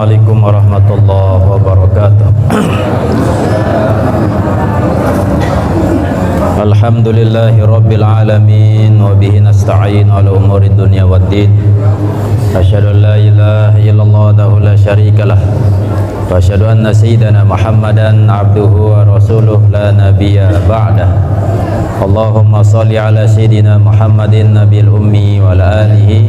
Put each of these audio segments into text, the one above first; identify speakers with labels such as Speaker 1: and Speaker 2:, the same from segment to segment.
Speaker 1: Assalamualaikum warahmatullahi wabarakatuh. Alhamdulillahi rabbil alamin wa bihi nasta'in ala umuri dunya waddin. Asyhadu an la ilaha illallah wahdahu la syarikalah wa asyhadu anna sayyidana Muhammadan abduhu wa rasuluhu la nabiyya ba'dah. Allahumma salli ala sayyidina Muhammadin nabiyil ummi wa ala alihi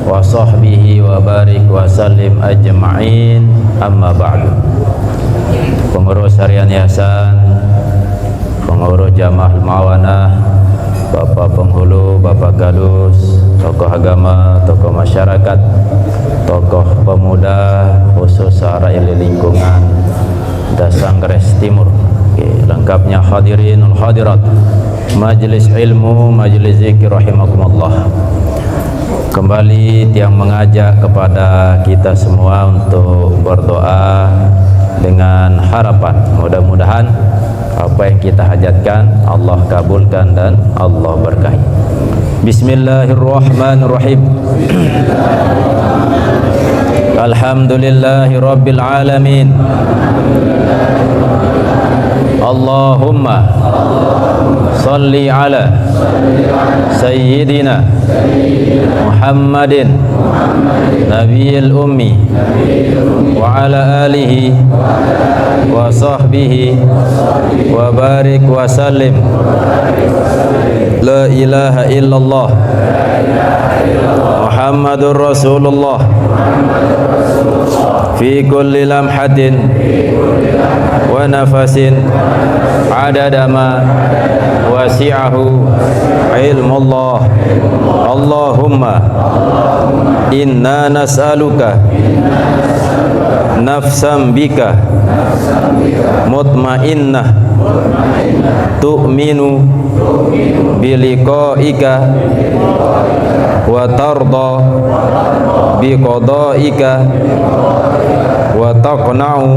Speaker 1: wa sahbihi wa barik wa sallim ajma'in, amma ba'du. Pengurus Harian Yayasan, pengurus Jamaah Mawanah, Bapak Penghulu, Bapak Kadus, tokoh agama, tokoh masyarakat, tokoh pemuda, khusus rakyat lingkungan Dasangres Timur, lengkapnya hadirin hadirat Majelis Ilmu, Majelis Zikir rahimakumullah. Kembali tiang mengajak kepada kita semua untuk berdoa dengan harapan mudah-mudahan apa yang kita hajatkan Allah kabulkan dan Allah berkahi. Bismillahirrahmanirrahim. Alhamdulillahi rabbil alamin. Allahumma salli ala sayyidina Muhammadin nabiyil ummi wa ala alihi wa sahbihi wa barik wa sallim. La ilaha illallah Muhammadur Rasulullah fi kulli lamhatin wa nafasin adada ma wasi'ahu ilmullah. Allahumma inna nas'aluka nafsan bika mutmainnah tu'minu biliqa'ika wa tarda biqada'ika wa taqna'u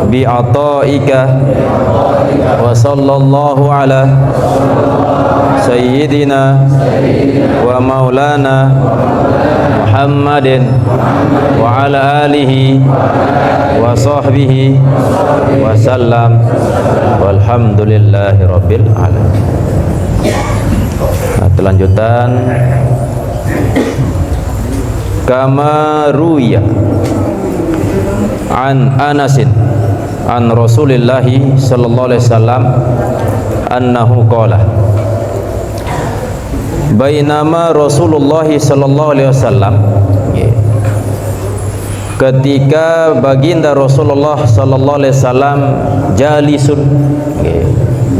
Speaker 1: bi'ata'ika wa sallallahu ala sayyidina wa maulana Muhammadin wa ala alihi wa sahbihi wa sallam walhamdulillahi rabbil alamin. Nah, kelanjutan kama ruya an Anasin an Rasulillahi sallallahu alaihi wasallam annahu qala bainama Rasulullah sallallahu alaihi wasallam, ketika baginda Rasulullah sallallahu alaihi wasallam jalisun,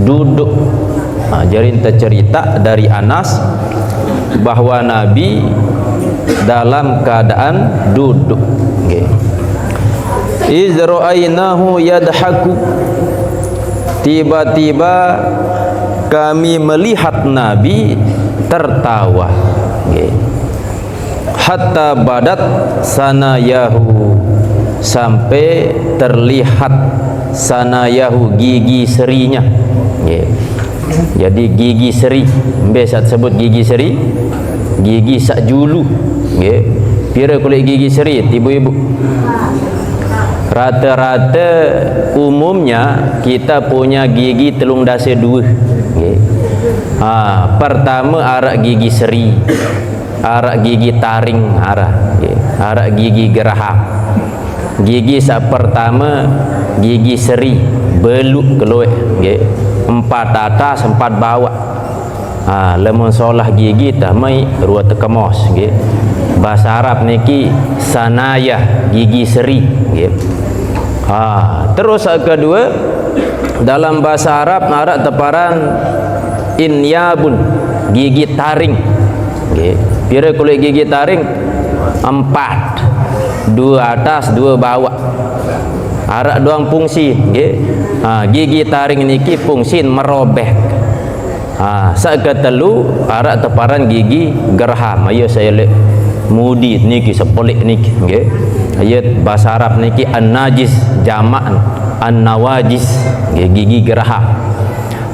Speaker 1: duduk. Jadi cerita dari Anas bahwa Nabi dalam keadaan duduk. Izra'ainahu yadhaku, tiba-tiba kami melihat Nabi tertawa. Hatta badat sanayahu, sampai terlihat sanayahu, gigi serinya. Jadi gigi seri, biasa sebut gigi seri, gigi sak julu. Pira kulit gigi seri ibu-ibu? Rata-rata umumnya kita punya gigi telung dasa dua. Pertama arak gigi seri, arak gigi taring, arak gigi geraham. Gigi sak pertama gigi seri, beluk keluar, empat atas empat bawah. Lemon solah gigi tamai rua tekemos. Bahasa Arab niki sanayah, gigi seri. Terus kedua dalam bahasa Arab narak teparan inyabun, gigi taring. Pira kulit gigi taring? Empat, dua atas dua bawah. Arak doang fungsi. Gigi taring niki fungsi merobek. Sakatelu arak teparan gigi gerham. Ayo saya lihat mudi niki sepelik niki. Ayat bahasa Arab niki an-najis jamak an-nawajis, gigi geraham.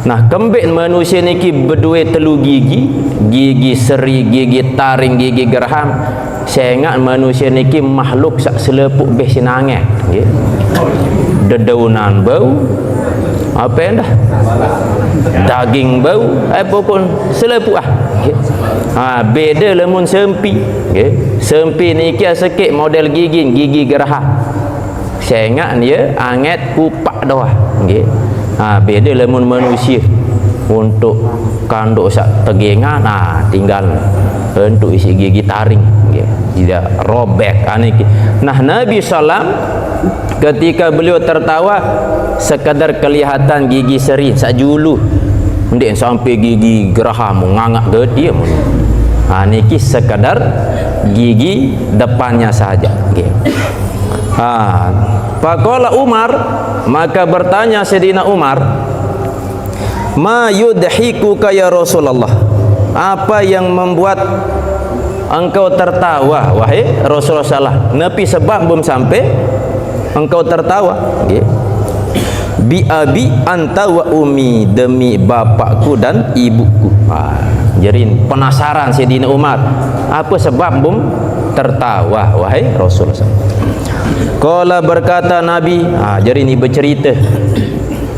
Speaker 1: Nah, kembik manusia niki berdua telu gigi, gigi seri, gigi taring, gigi geraham. saya ingat manusia niki makhluk sak selepuk beh sinangan nggih. Dedaunan bau apa yang dah daging bau apa pun selepuk nggih. Beda lemun sempi nggih. Sempi niki sikit model gigi geraha. Saya ingat dia anget kupak doah nggih. Beda lemun manusia untuk kanduk sak tegengan tinggal untuk isi gigi taring nggih. Tidak robek niki. Nah Nabi sallam ketika beliau tertawa sekadar kelihatan gigi seri sak julu ndik sampai gigi geraha mengangak gede niki sekadar gigi depannya saja nggih. Faqala Umar, maka bertanya Sayyidina Umar, ma yudhikuka ya Rasulullah, apa yang membuat engkau tertawa wahai Rasulullah sallallahu nepi sebab belum sampai engkau tertawa nggih. Bi abi anta wa umi, demi bapakku dan ibuku. Jadi penasaran Sayyidina Umar, apa sebab belum tertawa wahai Rasulullah sallallahu. Qala berkata Nabi, jadi ni bercerita.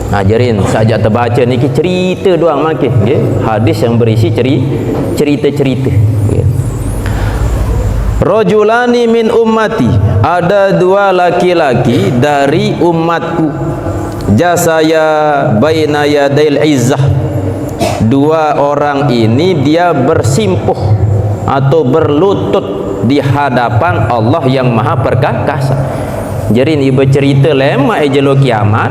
Speaker 1: Jadi saja terbaca niki cerita doang makin nggih. Hadis yang berisi cerita-cerita nggih. Rajulani min ummati, ada dua laki-laki dari umatku. Jasaya baina yadail izzah, dua orang ini dia bersimpuh atau berlutut di hadapan Allah yang maha perkasa. Jadi ini bercerita lama ejelo kiamat,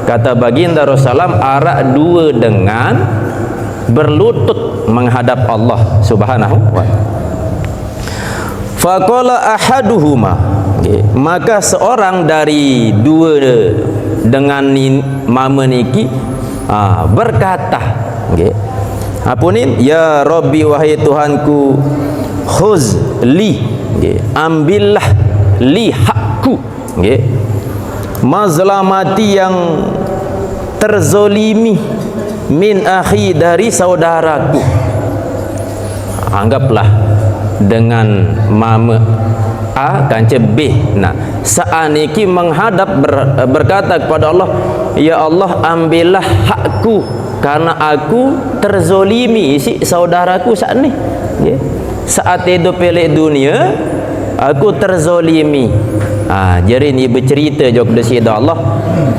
Speaker 1: kata baginda Rasulullah arak dua dengan berlutut menghadap Allah subhanahu wa ta'ala. Faqala ahaduhuma, maka seorang dari dua dengan mama niki berkata apa ni, ya Rabbi wahai Tuhanku, khuz li, ambillah li hakku, mazlamati yang terzolimi, min akhi dari saudaraku. Anggaplah dengan mama A kanca B. Nah, saaniki menghadap berkata kepada Allah, ya Allah ambillah hakku karena aku terzolimi si saudaraku saat ni. Saat hidup pelik dunia aku terzolimi. Jadi ini bercerita jawab kepada Allah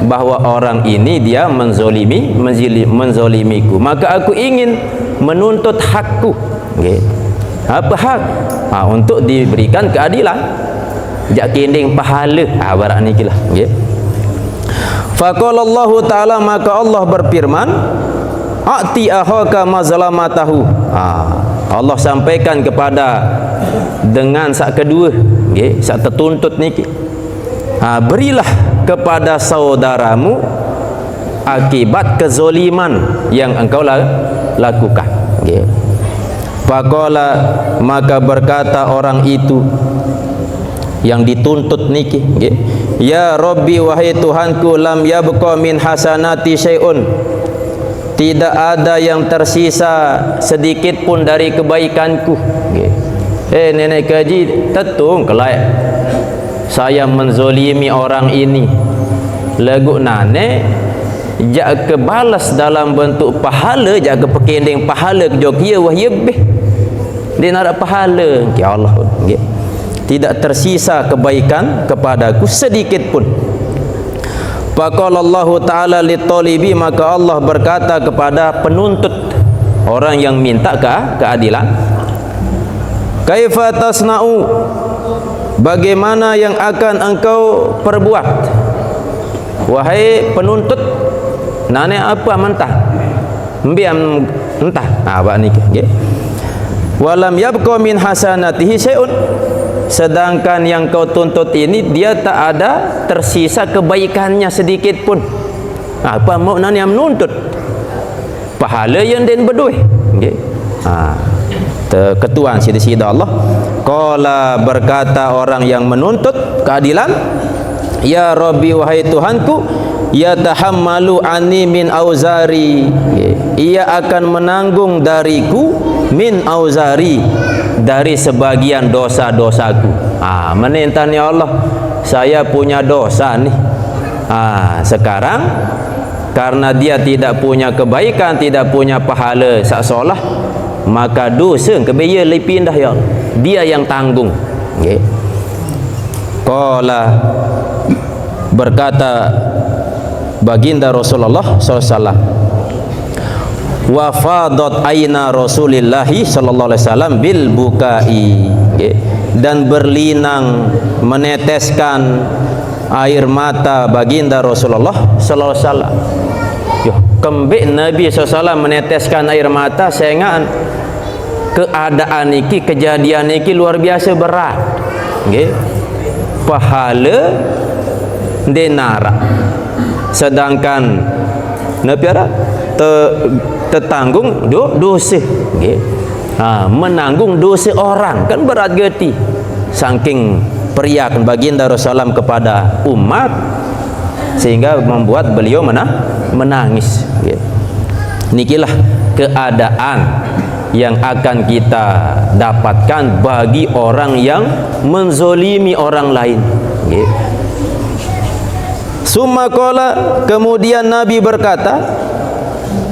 Speaker 1: bahawa orang ini dia menzolimiku, maka aku ingin menuntut hakku. Apa hak? Untuk diberikan keadilan, jak kending pahala barak nikilah. Faqala Allah Ta'ala, maka Allah berfirman, a'ti ahaka mazlamatahu. Allah sampaikan kepada dengan sak kedua sak tertuntut niki, berilah kepada saudaramu akibat kezoliman yang engkau lakukan. Faqala, maka berkata orang itu yang dituntut niki, ya Rabbi wahai Tuhanku, lam yabqa min hasanati syai'un, tidak ada yang tersisa sedikit pun dari kebaikanku. Nenek kaji tetung kelai saya menzolimi orang ini, lagu nane jak kebalas dalam bentuk pahala, jak kepekending pahala kejokia wah yebeh dia nak pahala ya Allah. Tidak tersisa kebaikan kepadaku sedikit pun. Faqala Allah Ta'ala litalibi, maka Allah berkata kepada penuntut, orang yang minta keadilan, kaifa tasna'u, bagaimana yang akan engkau perbuat wahai penuntut? Nane apa mentah mbiam entah apa niki walam yabqa min hasanatihi syai'un, sedangkan yang kau tuntut ini dia tak ada tersisa kebaikannya sedikit pun. Apa maknanya menuntut? Pahala yang den berduit. Ketuan sida-sida Allah. Qala, berkata orang yang menuntut keadilan, ya Rabbi wahai Tuhanku, yatahammalu anni min auzari, ia akan menanggung dariku min auzari, dari sebagian dosa-dosaku. Menentang ya Allah, saya punya dosa nih. Sekarang karena dia tidak punya kebaikan, tidak punya pahala sak solah, maka dosa kebaya pindah ya Allah. Dia yang tanggung. Nggih. Qala, berkata baginda Rasulullah SAW, wa fadat aina Rasulillahi sallallahu alaihi wasallam bil bukai, dan berlinang meneteskan air mata baginda Rasulullah sallallahu alaihi wasallam. Yo, kembek Nabi SAW meneteskan air mata, sehingga keadaan niki, kejadian niki luar biasa berat. Nggih. Pahala denara, sedangkan Nabi ada tertanggung dosa. Okay. Menanggung dosa orang kan berat geti. Saking periak baginda Rasulullah kepada umat, sehingga membuat beliau menangis. Okay. Nikilah keadaan yang akan kita dapatkan bagi orang yang menzolimi orang lain. Okay. Summa qala, kemudian Nabi berkata,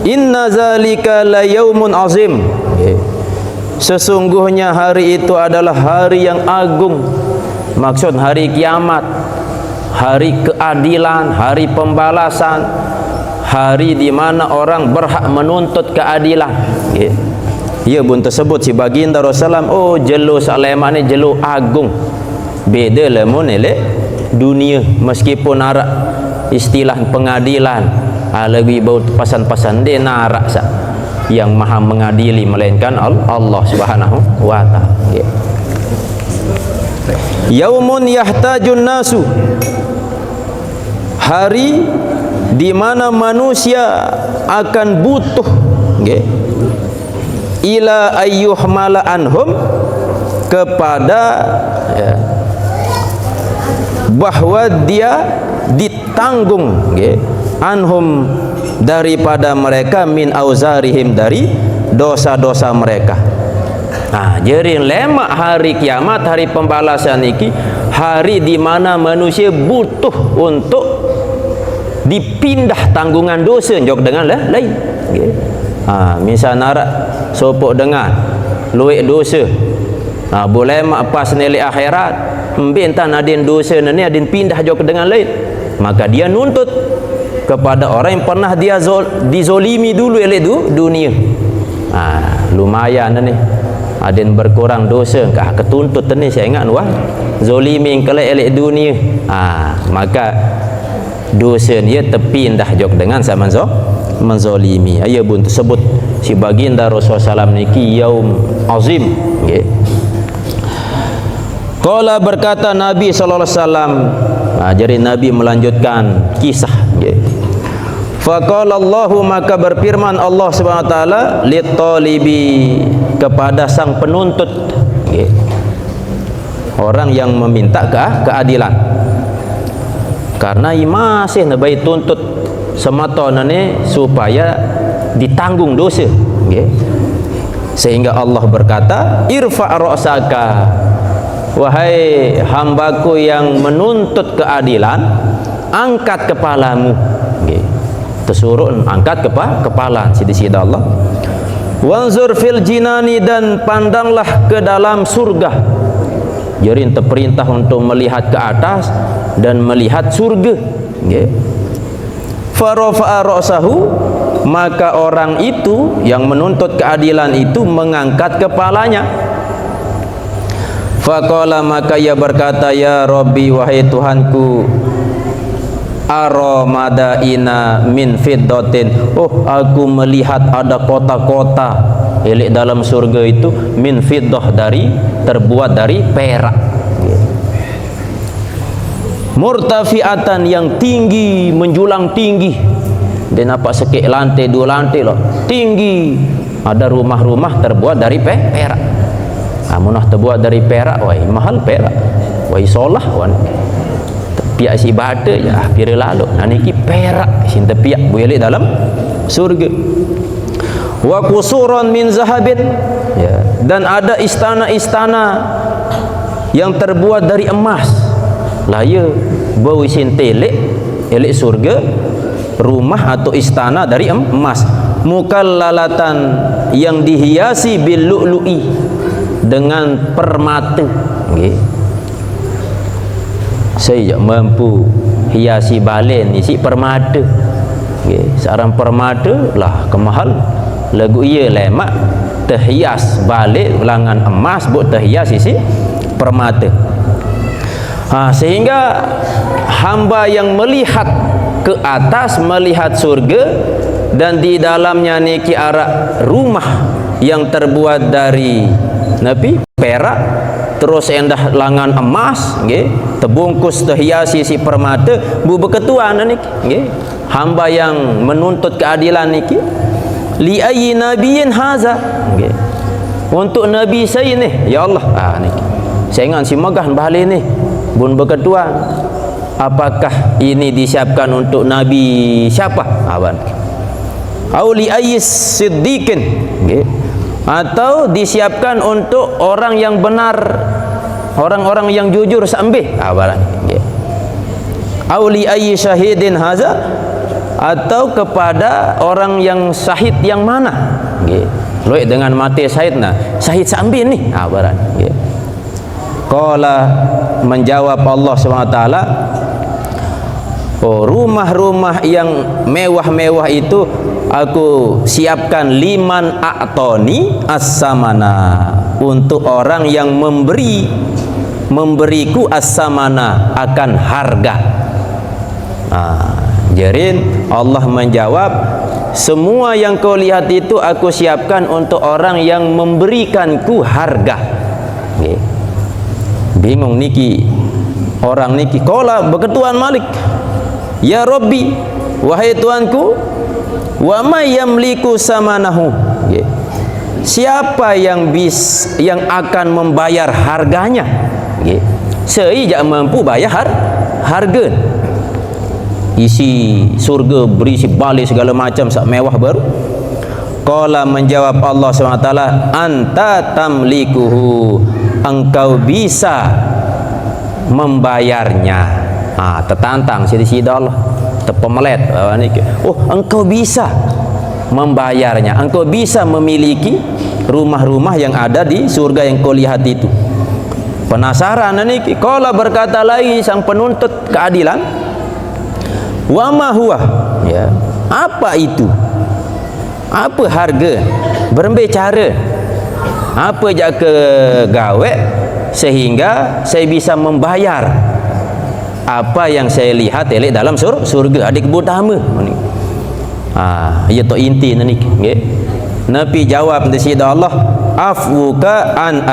Speaker 1: inna zalika la yaumun azim. Sesungguhnya hari itu adalah hari yang agung. Maksud hari kiamat, hari keadilan, hari pembalasan, hari di mana orang berhak menuntut keadilan. Ya pun tersebut si baginda Rasulullah, oh jelo salema ni jelo agung. Beda lemon elek dunia, meskipun ada istilah pengadilan, lagi bau pasan-pasan dia narak sah, yang maha mengadili melainkan Allah Subhanahu wa ta'ala. Yaumun yahtajun nasu, hari di mana manusia akan butuh ila ayyuhmala anhum, kepada bahwa dia ditanggung anhum, daripada mereka, min auzarihim, dari dosa-dosa mereka. Jadi lemak hari kiamat, hari pembalasan iki, hari di mana manusia butuh untuk dipindah tanggungan dosa jok dengan lain. Misal narak sopok dengan luik dosa, boleh mak pas nilai akhirat, bentan adin dosa ni adin pindah jok dengan lain, maka dia nuntut kepada orang yang pernah dia dizolimi dulu oleh dunia. Lumayan ni adin berkurang dosa, kah ketuntut ni saya ingat wah zolimi kelak oleh dunia. Maka dosa dia terpindah jok dengan sama menzolimi. Ayat pun tersebut si baginda Rasulullah SAW niki yaum azim. Qala, berkata Nabi sallallahu alaihi wasallam, jadi Nabi melanjutkan kisah. Faqala Allahu, maka berfirman Allah Subhanahu wa taala, litalibi, kepada sang penuntut, orang yang meminta keadilan, karena masih nabai tuntut semata nane supaya ditanggung dosa. Sehingga Allah berkata, irfa' ra'saka, wahai hambaku yang menuntut keadilan, angkat kepalamu. Tersuruh angkat kepala sida Allah. Wanzur fil jinani, dan pandanglah ke dalam surga. Jadi terperintah untuk melihat ke atas dan melihat surga. Farafa'a ra'sahu, maka orang itu yang menuntut keadilan itu mengangkat kepalanya. Faqala, maka ia berkata, ya Rabbi, wahai Tuhanku, ara madaina min fiddatin, aku melihat ada kota-kota elik dalam surga itu, min fiddah, terbuat dari perak, murtafiatan, yang tinggi, menjulang tinggi. Dia nampak sekik lantai, 2 lantai loh, tinggi. Ada rumah-rumah terbuat dari perak. Munah terbuat dari perak, wai mahal perak, wai solah wan piak si bada ya pira lalu. Niki perak sin tepiak boleh dalam surga. Wa qusuran min zahabin, ya, dan ada istana-istana yang terbuat dari emas. Lah ya, bau isin telek elek surga, rumah atau istana dari emas, mukallalatan yang dihiasi bil lu'lu'i, dengan permata. Nggih. Saya tak mampu hiasi balen ni si permata. Nggih, seorang permata lah kemahal. Lagu ia lemak terhias balik ulangan emas buat terhias isi permata. Sehingga hamba yang melihat ke atas, melihat surga, dan di dalamnya niki arak rumah yang terbuat dari perak, terus endah langan emas, nggih, terbungkus terhiasi si permata, bu berketuan niki, nggih. Hamba yang menuntut keadilan niki, li ayyi nabiyyin haza, nggih. Untuk nabi saya ni, ya Allah, niki. Saya ingat si megah balik ni, bun berketuan. Apakah ini disiapkan untuk nabi siapa? Awan. Au li ayyi siddiqin, nggih. Atau disiapkan untuk orang yang benar, orang-orang yang jujur sambil awalan, nggih. Au li ayyi syahidin haza, atau kepada orang yang syahid yang mana, nggih. Luik dengan mati syahidna, syahid sambil ni awalan, nggih. Qala, menjawab Allah SWT, rumah-rumah yang mewah-mewah itu aku siapkan liman a'toni as-samana, untuk orang yang memberiku as-samana, akan harga. Jerin Allah menjawab, semua yang kau lihat itu aku siapkan untuk orang yang memberikanku harga. Bingung niki orang niki. Qala, berketuan Malik, ya Rabbi, wahai Tuanku, wa may yamliku samanahu, siapa yang akan membayar harganya? Saya tak mampu bayar harga. Isi surga berisi balik segala macam sak mewah baru. Qala, menjawab Allah SWT, anta tamlikuhu, engkau bisa membayarnya. Tertantang sida-sida Allah, terpemelet. Engkau bisa membayarnya, engkau bisa memiliki rumah-rumah yang ada di surga yang kau lihat itu. Penasaran niki. Qala, berkata lagi sang penuntut keadilan, wa ma huwa, ya, apa itu? Apa harga? Berbicara apa jak ke gawe sehingga saya bisa membayar apa yang saya lihat elok dalam surga. Adik pertama ni. Ya to inti ni, nggih. Nabi jawab di sini Allah, afwuka an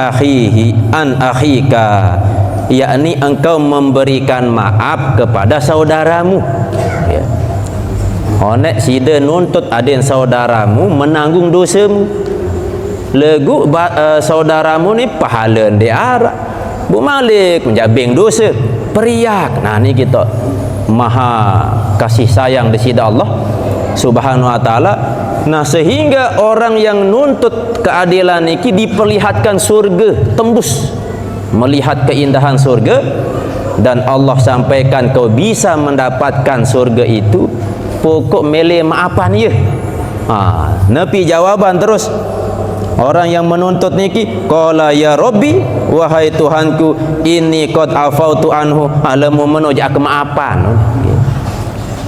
Speaker 1: akhika, yakni engkau memberikan maaf kepada saudaramu. Ya. Onek sida nuntut aden saudaramu menanggung dosamu. Legu saudaramu ni pahala di arak, bu malik menjabing dosa, periak. Ni kita maha kasih sayang di sini Allah Subhanahu wa taala. Sehingga orang yang nuntut keadilan niki diperlihatkan surga, tembus melihat keindahan surga, dan Allah sampaikan kau bisa mendapatkan surga itu pokok mele maafan ya. Nabi jawaban terus orang yang menuntut niki, qala ya Rabbi, wahai Tuhanku, ini qad afautu anhu, alamu menujak kemaafan.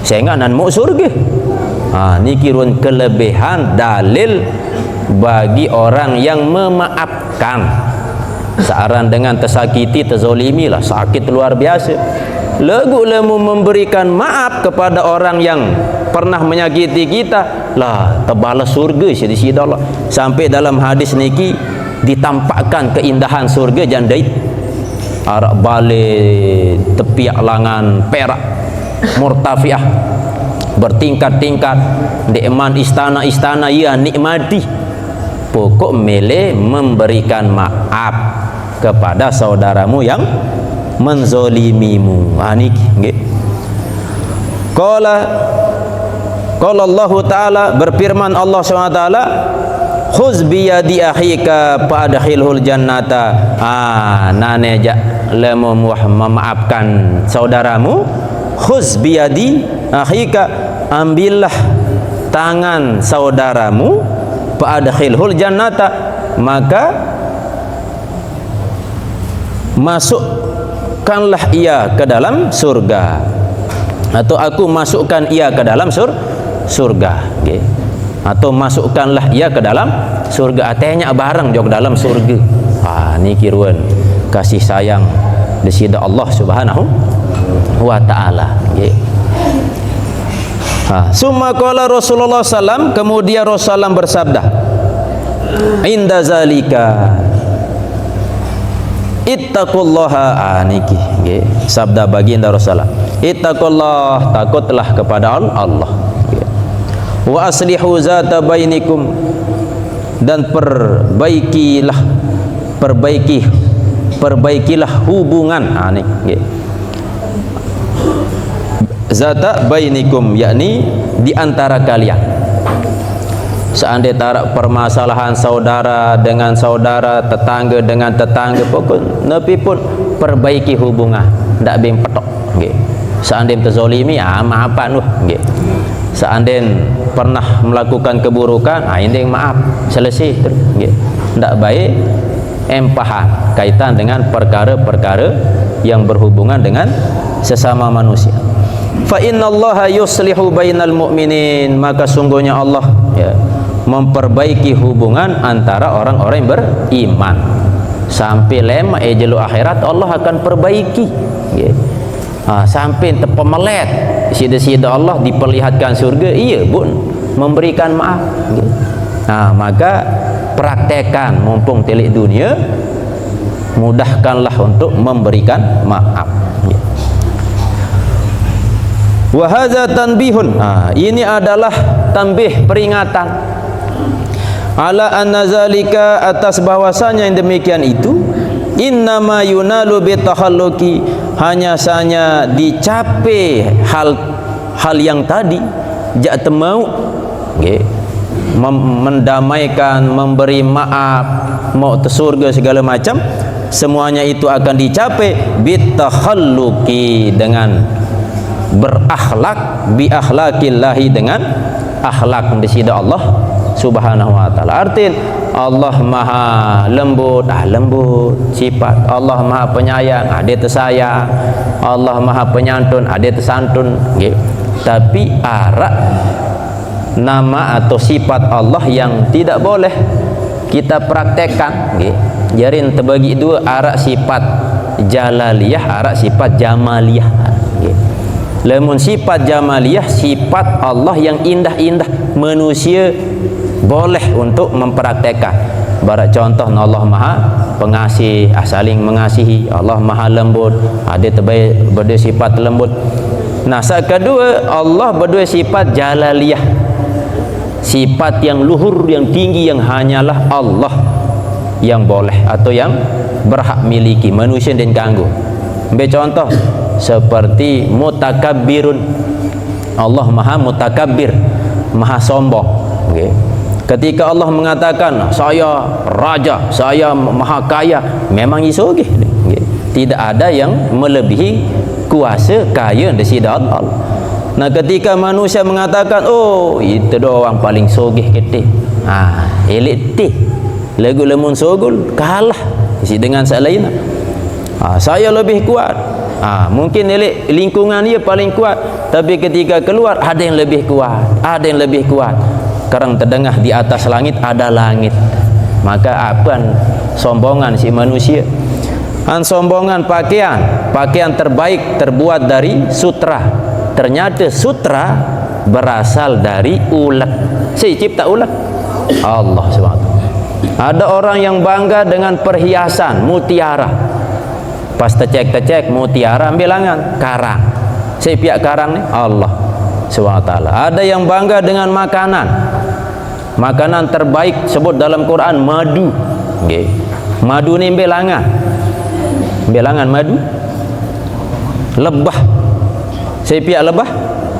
Speaker 1: Saya ingat nan mau surga. Niki run kelebihan dalil bagi orang yang memaafkan. Searan dengan tersakiti, terzolimi lah, sakit luar biasa. Lagu lemu memberikan maaf kepada orang yang pernah menyakiti kita, lah terbalas surga di sisi Allah. Sampai dalam hadis niki ditampakkan keindahan surga jandait, arak balik tepiak langan perak murtafiah, bertingkat-tingkat, nikmat istana-istana ya nikmati. Pokok mele memberikan maaf kepada saudaramu yang menzolimimu. Niki nggih. Qala Allah Ta'ala, berfirman Allah SWT, khuz biyadi akhika fa'adkhilhul jannata. Nane ja lemu memaafkan saudaramu. Khuz biyadi akhika, ambillah tangan saudaramu, fa'adkhilhul jannata, maka masukkanlah ia ke dalam surga, atau aku masukkan ia ke dalam surga, okay. Atau masukkanlah ia ke dalam surga, artinya barang jog dalam surga. Ni kiruan kasih sayang di sisi Allah Subhanahu wa taala, okay. Summa qala Rasulullah sallam, kemudian Rasulullah bersabda, inda zalika ittaqullaha. Niki nggih sabda baginda Rasulullah, ittaqullah, takutlah kepada Allah, wa aslihu zata bainikum, dan perbaikilah hubungan. Niki zata bainikum, yakni di antara kalian. Seandainya tarak permasalahan saudara dengan saudara, tetangga dengan tetangga, pokok nabi pun perbaiki hubungan, ndak bing petok, nggih. Seandainya terzalimi, maafan nggih. Seandainya pernah melakukan keburukan, ini maaf, selesai terus, nggih. Ndak baik empahan kaitan dengan perkara-perkara yang berhubungan dengan sesama manusia. Fa innallaha yuslihu bainal mu'minin, maka sungguhnya Allah memperbaiki hubungan antara orang-orang yang beriman. Sampai lema ejelu akhirat Allah akan perbaiki, sampai tepemelet sida-sida Allah diperlihatkan surga, iya bun memberikan maaf, maka praktekan mumpung telik dunia, mudahkanlah untuk memberikan maaf. Wa hadza tanbihun, ini adalah tanbih, peringatan, ala anna zalika, atas bahwasanya yang demikian itu, innama yunalu bitakhalluqi, hanya saja dicapai hal yang tadi, jak temau, mendamaikan, memberi maaf, mau ke surga segala macam, semuanya itu akan dicapai bitakhalluqi, dengan berakhlak, bi akhlaqillahi, dengan akhlak di sisi Allah Subhanahu wa taala. Artinya Allah maha lembut, lembut sifat. Allah maha penyayang, dia tersayang. Allah maha penyantun, dia tersantun, okay. Tapi arak nama atau sifat Allah yang tidak boleh kita praktekkan, okay. Jarin terbagi dua, arak sifat jalaliyah, arak sifat jamaliyah, okay. Lemun sifat jamaliyah, sifat Allah yang indah-indah, manusia boleh untuk mempraktekkan. Barat contoh, Allah maha pengasih, saling mengasihi. Allah maha lembut, ada terbaik berdua sifat lembut. Nah, kedua, Allah berdua sifat jalaliyah, sifat yang luhur, yang tinggi, yang hanyalah Allah yang boleh atau yang berhak miliki, manusia dan ganggu. Ambil contoh seperti mutakabbirun, Allah maha mutakabbir, maha sombong, okay. Ketika Allah mengatakan saya raja, saya maha kaya, memang isogih, okay. Tidak ada yang melebihi kuasa kaya di sisi Allah. Nah, ketika manusia mengatakan oh itu doang paling sogih kita, elit teh lagu lemun sogul kalah dengan selain, saya lebih kuat, mungkin elit lingkungan dia paling kuat, tapi ketika keluar ada yang lebih kuat, ada yang lebih kuat. Sekarang terdengar di atas langit ada langit, maka apa sombongan si manusia? Sombongan pakaian terbaik terbuat dari sutra, ternyata sutra berasal dari ulat. Si cipta ulat Allah SWT. Ada orang yang bangga dengan perhiasan mutiara, pas tecek mutiara ambil langan karang, si pihak karang ni Allah SWT. Ada yang bangga dengan makanan terbaik sebut dalam Quran madu, okay. Madu ni belangan madu, lebah, saya pihak lebah,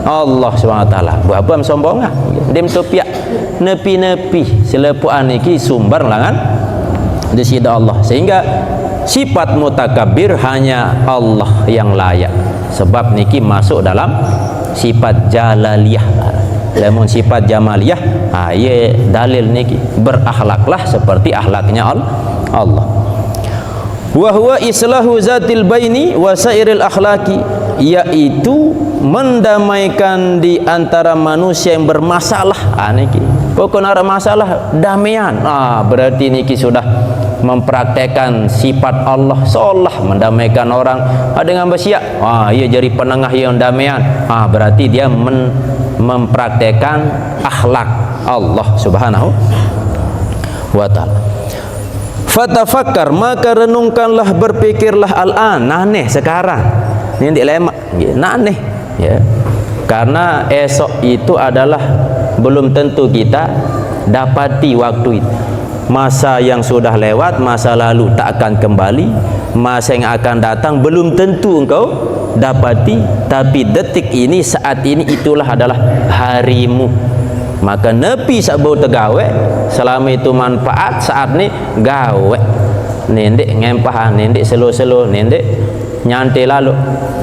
Speaker 1: Allah SWT. Buat apa sombong ah? Dia mentopiak nepi-nepi selepuan niki sumber langan di sida Allah, sehingga sifat mutakabir hanya Allah yang layak, sebab niki masuk dalam sifat jalaliyah. Namun sifat jamaliyah ia dalil niki berakhlaklah seperti akhlaknya Allah. Wa huwa islahu zatil baini wa sairil akhlaqi, yaitu mendamaikan di antara manusia yang bermasalah. Niki pokok ada masalah damaian. Berarti niki sudah mempraktekkan sifat Allah, seolah mendamaikan orang dengan bersiap. Ia jadi penengah yang damaian. Berarti dia mempraktekkan akhlak Allah Subhanahu wa ta'ala. Fatafakkar, maka renungkanlah, berpikirlah al-an, naneh sekarang. Ini ndik lemak, naneh ya. Karena esok itu adalah belum tentu kita dapati waktu itu. Masa yang sudah lewat, masa lalu tak akan kembali. Masa yang akan datang belum tentu engkau dapati. Tapi detik ini, saat ini, itulah adalah harimu. Maka nepi sabau tegawe, selama itu manfaat, saat ni gawe. Nendek ngempah, nendek selo-selo, nendek nyantai lalu.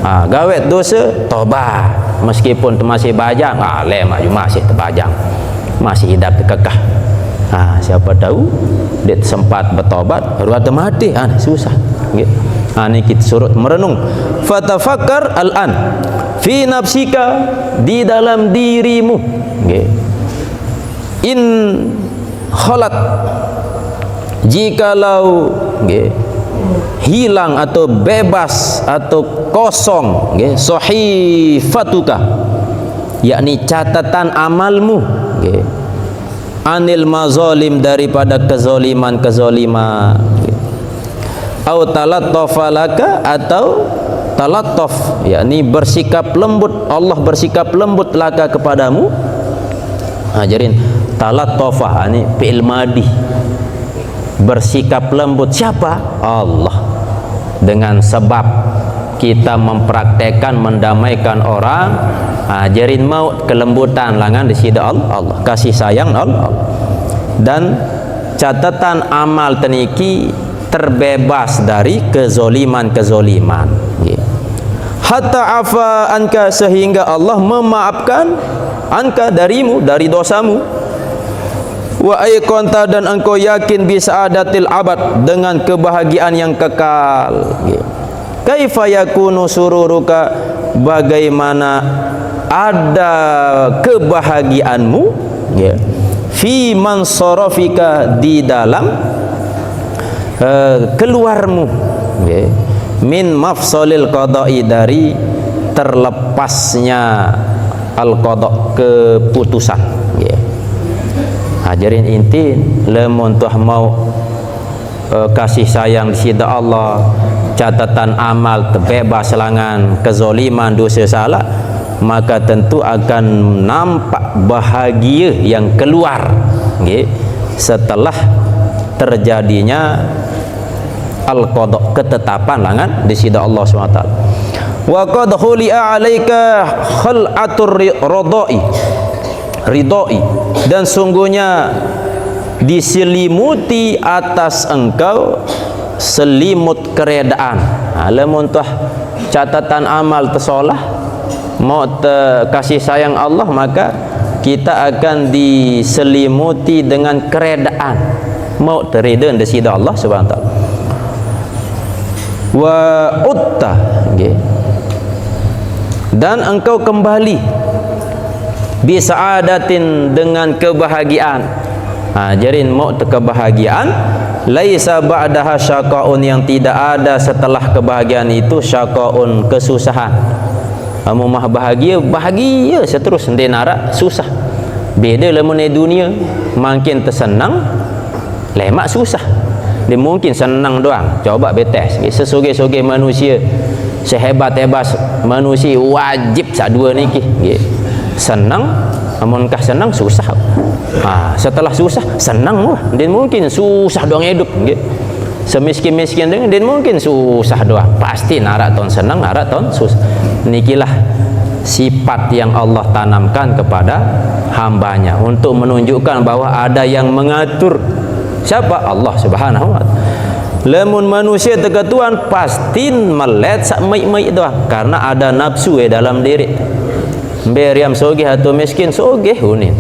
Speaker 1: Gawe dosa, tobat. Meskipun masih bajang, lemak juga masih terbajang, masih hidup kekeh. Siapa tahu dia sempat bertobat baru ada mati. Susah. Ini kita suruh merenung. Fatafakkar al-an fi nafsika, di dalam dirimu. In khalat, jikalau hilang atau bebas atau kosong sahifatuka, yakni catatan amalmu, anil mazalim, daripada kezaliman, au talattafalaka, atau talattaf, yakni bersikap lembut, Allah bersikap lembut laka kepadamu. Ajarin talattafah, ini fi'il madi, bersikap lembut. Siapa? Allah. Dengan sebab kita mempraktekkan mendamaikan orang, ajarin mau kelembutan langan di sida Allah, kasih sayang Allah. Dan catatan amal teniki terbebas dari kezoliman. Hatta afa anka, sehingga Allah memaafkan anka, darimu, dari dosamu. Wa aiqanta, dan engkau yakin bisa adatil abad, dengan kebahagiaan yang kekal. Kaifa yakunu sururuka, bagaimana ada kebahagiaanmu fi man sarafika, di dalam keluarmu, min mafsalil qada'i, dari terlepasnya al-qada', keputusan. Ajarin inti lemun tuh mau kasih sayang di sida Allah, catatan amal terbebas langan kezoliman, dosa salah, maka tentu akan nampak bahagia yang keluar setelah terjadinya al-qada', ketetapan langan di sida Allah SWT. Wa qad khuli'a 'alaika khal'atur ridai, dan sungguhnya diselimuti atas engkau selimut keredaan. Lamun tuh catatan amal tersolah, mau kasih sayang Allah, maka kita akan diselimuti dengan keredaan, mau terida di sida Allah Subhanahu wa taala. Wa utta, dan engkau kembali bisa'adatin, dengan kebahagiaan. Jarin mau kebahagiaan, laisa ba'daha syaqaun, yang tidak ada setelah kebahagiaan itu syaqaun, kesusahan. Kamu mah bahagia seterus, nanti nara susah. Beda lamun di dunia, makin tersenang lemak susah. Dia mungkin senang doang, coba betes. Sesuge-suge manusia, sehebat-hebat manusia, wajib sadua niki senang. Amunkah senang susah. Setelah susah senang, dia mungkin susah doang hidup. Semiskin-miskin dengan dia mungkin susah doang. Pasti narak ton senang, narak ton susah. Nikilah sifat yang Allah tanamkan kepada hambanya untuk menunjukkan bahwa ada yang mengatur. Siapa? Allah Subhanahu wa taala. Lamun manusia terketuan pasti melet sak mai-mai itu karena ada nafsu dalam diri. Beriam sogeh atau miskin sogeh hunin.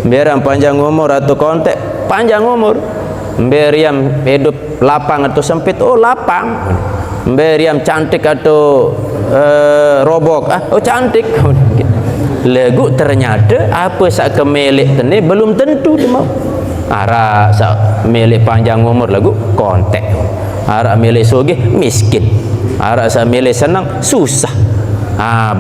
Speaker 1: Beriam panjang umur atau kontek panjang umur. Beriam hidup lapang atau sempit lapang. Beriam cantik atau robok cantik. Lagu ternyata apa sak kemelik tene belum tentu dia mau. Ara sak milik panjang umur lagu kontek. Ara milik sogeh miskin. Ara sak milik senang susah.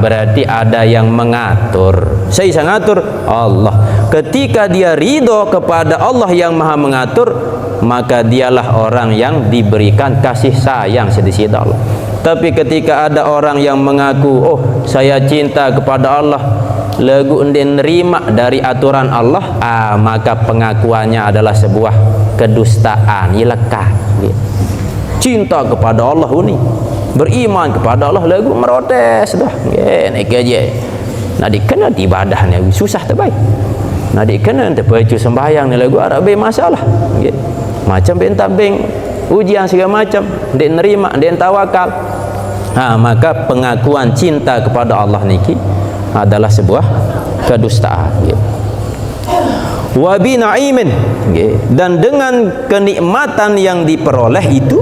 Speaker 1: Berarti ada yang mengatur. Saya ngatur Allah. Ketika dia ridho kepada Allah yang Maha mengatur, maka dialah orang yang diberikan kasih sayang di sisi Allah. Tapi ketika ada orang yang mengaku, saya cinta kepada Allah, lagu nerima dari aturan Allah, maka pengakuannya adalah sebuah kedustaan, ilekah. Cinta kepada Allah ini, beriman kepada Allah, lagu merotes dah. Naik aja. Nak dikena di ibadahnya susah terbaik. Nak dikena terpecu sembahyang ni lagu Arab masalah. Macam bentabeng ujian segala macam, dia nerima, dia tawakal. Maka pengakuan cinta kepada Allah niki adalah sebuah kedustaan. Wa bi na'imin, dan dengan kenikmatan yang diperoleh itu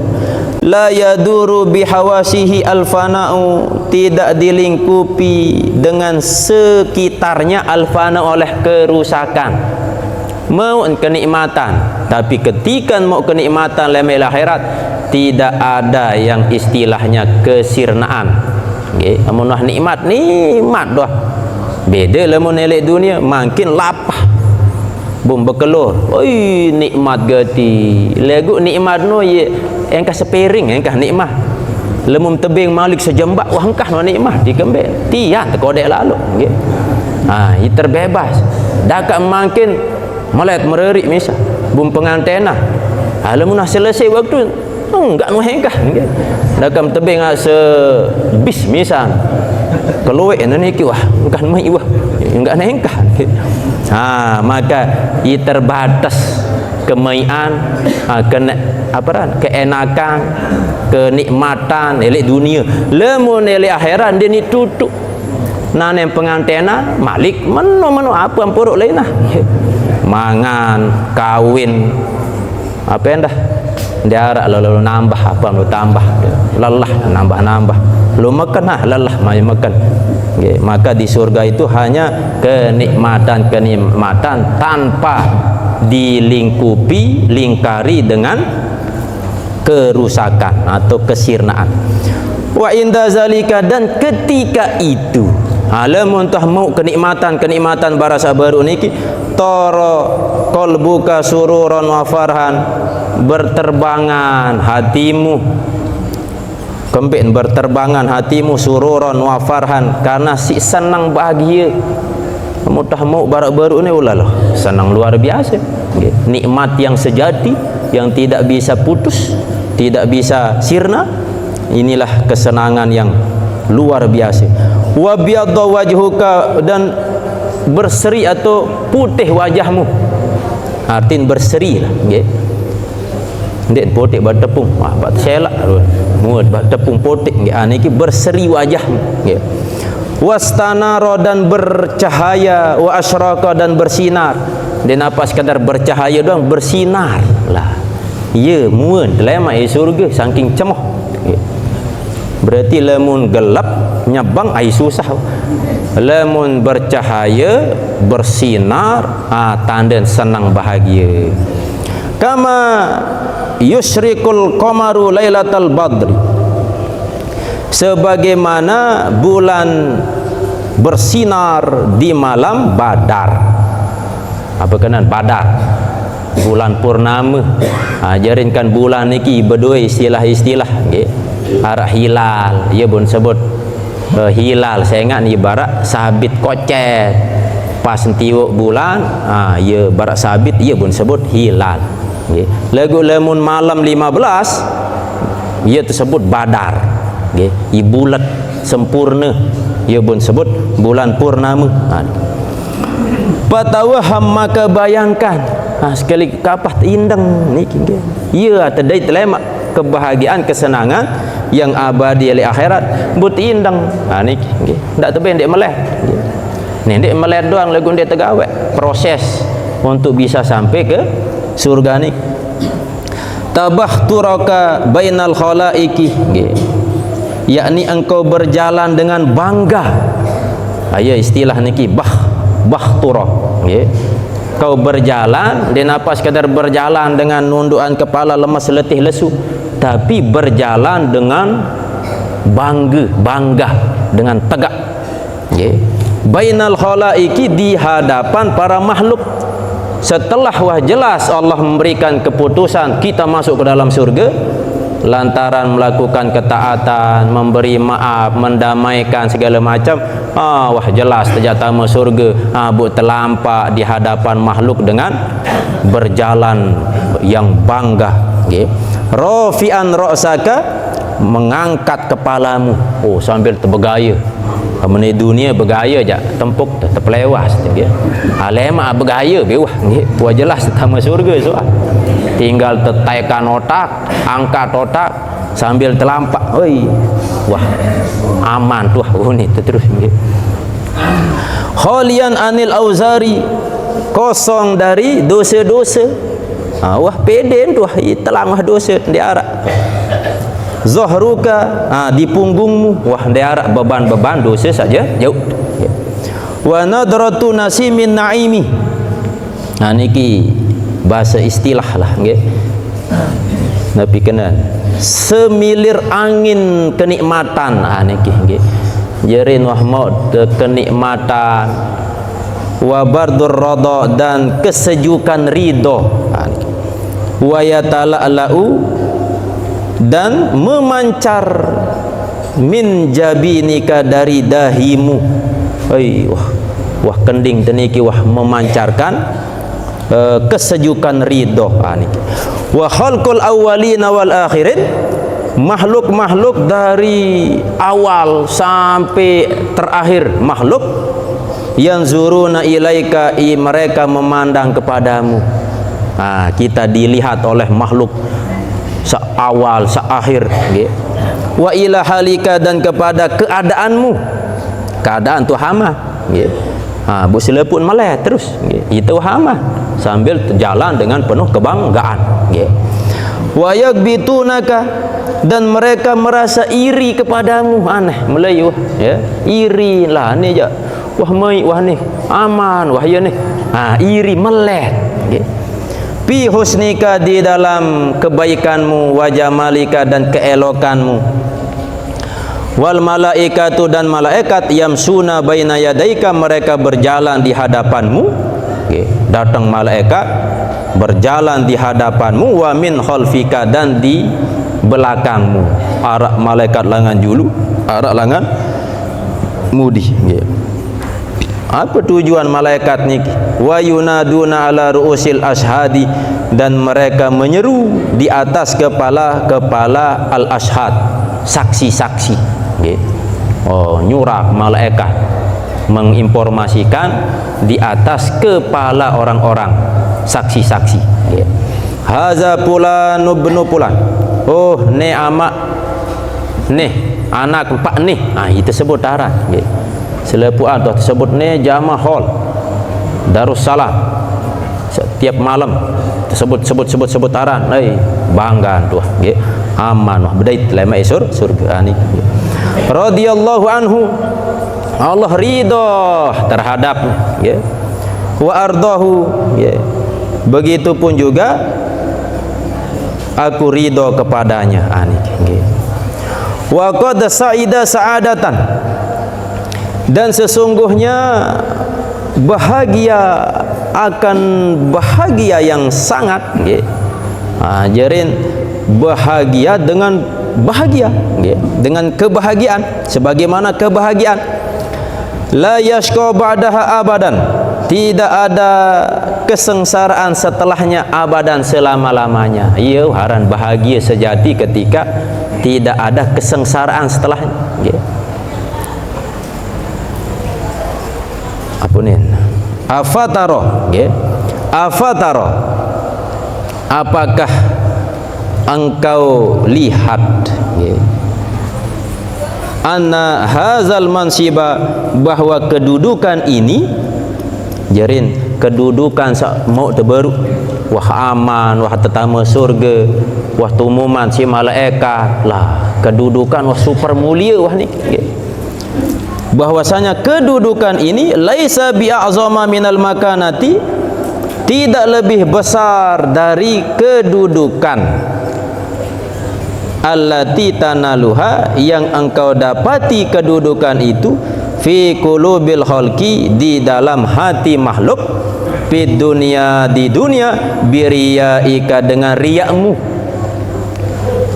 Speaker 1: la yaduru bihawasihi alfana'u, tidak dilingkupi dengan sekitarnya alfana oleh kerusakan. Mau kenikmatan, tapi ketika mau kenikmatan lemel akhirat tidak ada yang istilahnya kesirnaan. Amun nikmat doh. Beda lamun elek dunia makin lapah. Bum bekelur. Oi nikmat gati. Lagu nikmat no ye engkah sepiring engkah nikmat. Lemum tebing malik sejembak wah engkah no nikmat dikembel. Tian terkodek lalu nggih. I terbebas. Dakak makin melet mererik misal. Bum pengantena. Lamun selesai waktu enggak no engkah nggih. Dakam tebing sebis misal. Keluar ini wah engkah mai wah enggak engkah. Maka ia terbatas kemaian, keenakan, kenikmatan elek dunia. Lemun elek akhirat dia ni tutup. Nanem pengantena malik meno apa ampuruk lain lah. Mangan, kawin, apa yang dah diarak lalu nambah apa lu tambah, lelah nambah. Lu makan lelah mai makan. Maka di surga itu hanya kenikmatan tanpa dilingkupi, lingkari dengan kerusakan atau kesirnaan. Wa inda zalika, dan ketika itu lamun tah mau kenikmatan barasa baru niki tara qalbuka sururan wa farhan, berterbangan hatimu, kembali berterbangan hatimu sururan wa farhan, karena si senang bahagia. Mudah mau baru-baru ni ulalah senang luar biasa. Nikmat yang sejati yang tidak bisa putus, tidak bisa sirna. Inilah kesenangan yang luar biasa. Wa biyadda wajhuka, dan berseri atau putih wajahmu. Artin berseri lah nggih. Ndek putih bertepung, bat selak muat bertepung putih nggih. Niki berseri wajahmu nggih. Wastanara, dan bercahaya, wa asyraka, dan bersinar. Dan apa sekadar bercahaya doang, bersinar lah. Ya muat lema surga saking cemoh. Berarti lamun gelap nyabang ai susah. Lamun bercahaya, bersinar, tanda senang bahagia. Kama yusyrikul qamaru lailatal badri, sebagaimana bulan bersinar di malam Badar. Apa kenan Badar? Bulan purnama. Ajarinkan bulan niki berdua istilah-istilah nggih. Arah hilal, ia pun sebut hilal. Saya ingat ni barak sabit kocet. Pas tiuk bulan, ia barak sabit, ia pun sebut hilal. Nggih. Lagu lamun malam 15 ia tersebut Badar. I bulat sempurna ia pun sebut bulan purnama. Patawaham maka bayangkan sekali kapah indang niki ia tadai telemak kebahagiaan kesenangan yang abadi di akhirat but indang niki ndak tebe ndek meleh ndek meleh doang lagu ndek tegawe proses untuk bisa sampai ke surga ni. Tabahturaka bainal khalaiki, yakni engkau berjalan dengan bangga. Aya istilah niki bahtura, kau berjalan dan apa sekadar berjalan dengan nundukan kepala lemas letih lesu, tapi berjalan dengan bangga dengan tegak. Bainal khalaiki, di hadapan para makhluk. Setelah wah jelas Allah memberikan keputusan kita masuk ke dalam surga lantaran melakukan ketaatan, memberi maaf, mendamaikan segala macam, wah jelas terjatama surga, bu terlampak di hadapan makhluk dengan berjalan yang bangga. Rafi'an ra'saka, mengangkat kepalamu, sambil terbegaya. Kamu dunia bergaya je tempuk terpelewas dia. Alema bergaya bewah nggih. Buat jelas tama surga soal. Tinggal tetaikan otak, angkat otak sambil terlampak. Oi. Wah, aman tuh ni terus nggih. Khalian anil auzari, kosong dari dosa-dosa. Wah peden tuh telangah dosa di arah. Zahruka, di punggungmu, wah daerah beban-beban dosa saja jauh. Wa nadratu nasimin naimi, niki bahasa istilah lah nggih. Tapi kena semilir angin kenikmatan, niki nggih. Jerin wah maut kenikmatan, wa bardur radha, dan kesejukan ridho. Wa yatala'u, dan memancar min jabinika, dari dahimu. Wah kending teniki wah memancarkan kesejukan ridho. Wa khalqul awwalina wal akhirin, makhluk-makhluk dari awal sampai terakhir makhluk, yang zuruna ilaika, mereka memandang kepadamu. Kita dilihat oleh makhluk seawal seakhir. Wa ila halika, dan kepada keadaanmu, keadaan tu hama. Bu selepun meleh terus itu hama sambil jalan dengan penuh kebanggaan. Wa yakbitunaka, dan mereka merasa iri kepadamu. Aneh Melayu iri lah ni je. Wah mai wah ni aman, wah ya ni iri meleh. Fi husnika, di dalam kebaikanmu, wa jamalika, dan keelokanmu. Wal malaikatu, dan malaikat, yamsuna baina yadaika, mereka berjalan di hadapanmu. Datang malaikat berjalan di hadapanmu. Wa min khalfika, dan di belakangmu. Arak malaikat langan julu, arak langan mudi. Apa tujuan malaikat ni? Wa yunaduna ala ru'usil ashadi, dan mereka menyeru di atas kepala al ashad, saksi-saksi. Nyurak malaikat menginformasikan di atas kepala orang-orang, saksi-saksi. Haza pulan ibnu pulan, ne amak ne anak pak ne, itu sebut darah. Selepuan tu tersebut ni jamaah hall Darussalam, setiap malam sebut aran, banggaan tu aman wah bedait lema surga ni. Radhiyallahu anhu, Allah ridha terhadapnya, wa ardahu, begitupun juga aku ridha kepadanya. Wa qad sa'ida sa'adatan, dan sesungguhnya bahagia akan bahagia yang sangat. Jerin bahagia dengan bahagia, dengan kebahagiaan, sebagaimana kebahagiaan la yashqa ba'daha abadan, tidak ada kesengsaraan setelahnya abadan, selama-lamanya. Haran bahagia sejati ketika tidak ada kesengsaraan setelahnya. apa ni? Afatara, nggih. Afatara, apakah engkau lihat, nggih, anna hazal mansiba, bahwa kedudukan ini, jerin kedudukan mau terbaru, wah aman, wah tetama surga, wah tumuman si malaikat lah, kedudukan wah super mulia wah ni, okay. Bahwasanya kedudukan ini laisa bi'azama minal makanati, tidak lebih besar dari kedudukan allati tanaluha, yang engkau dapati kedudukan itu fi qulubil khalqi, di dalam hati makhluk, fi dunia, di dunia, biriyaika, dengan riakmu.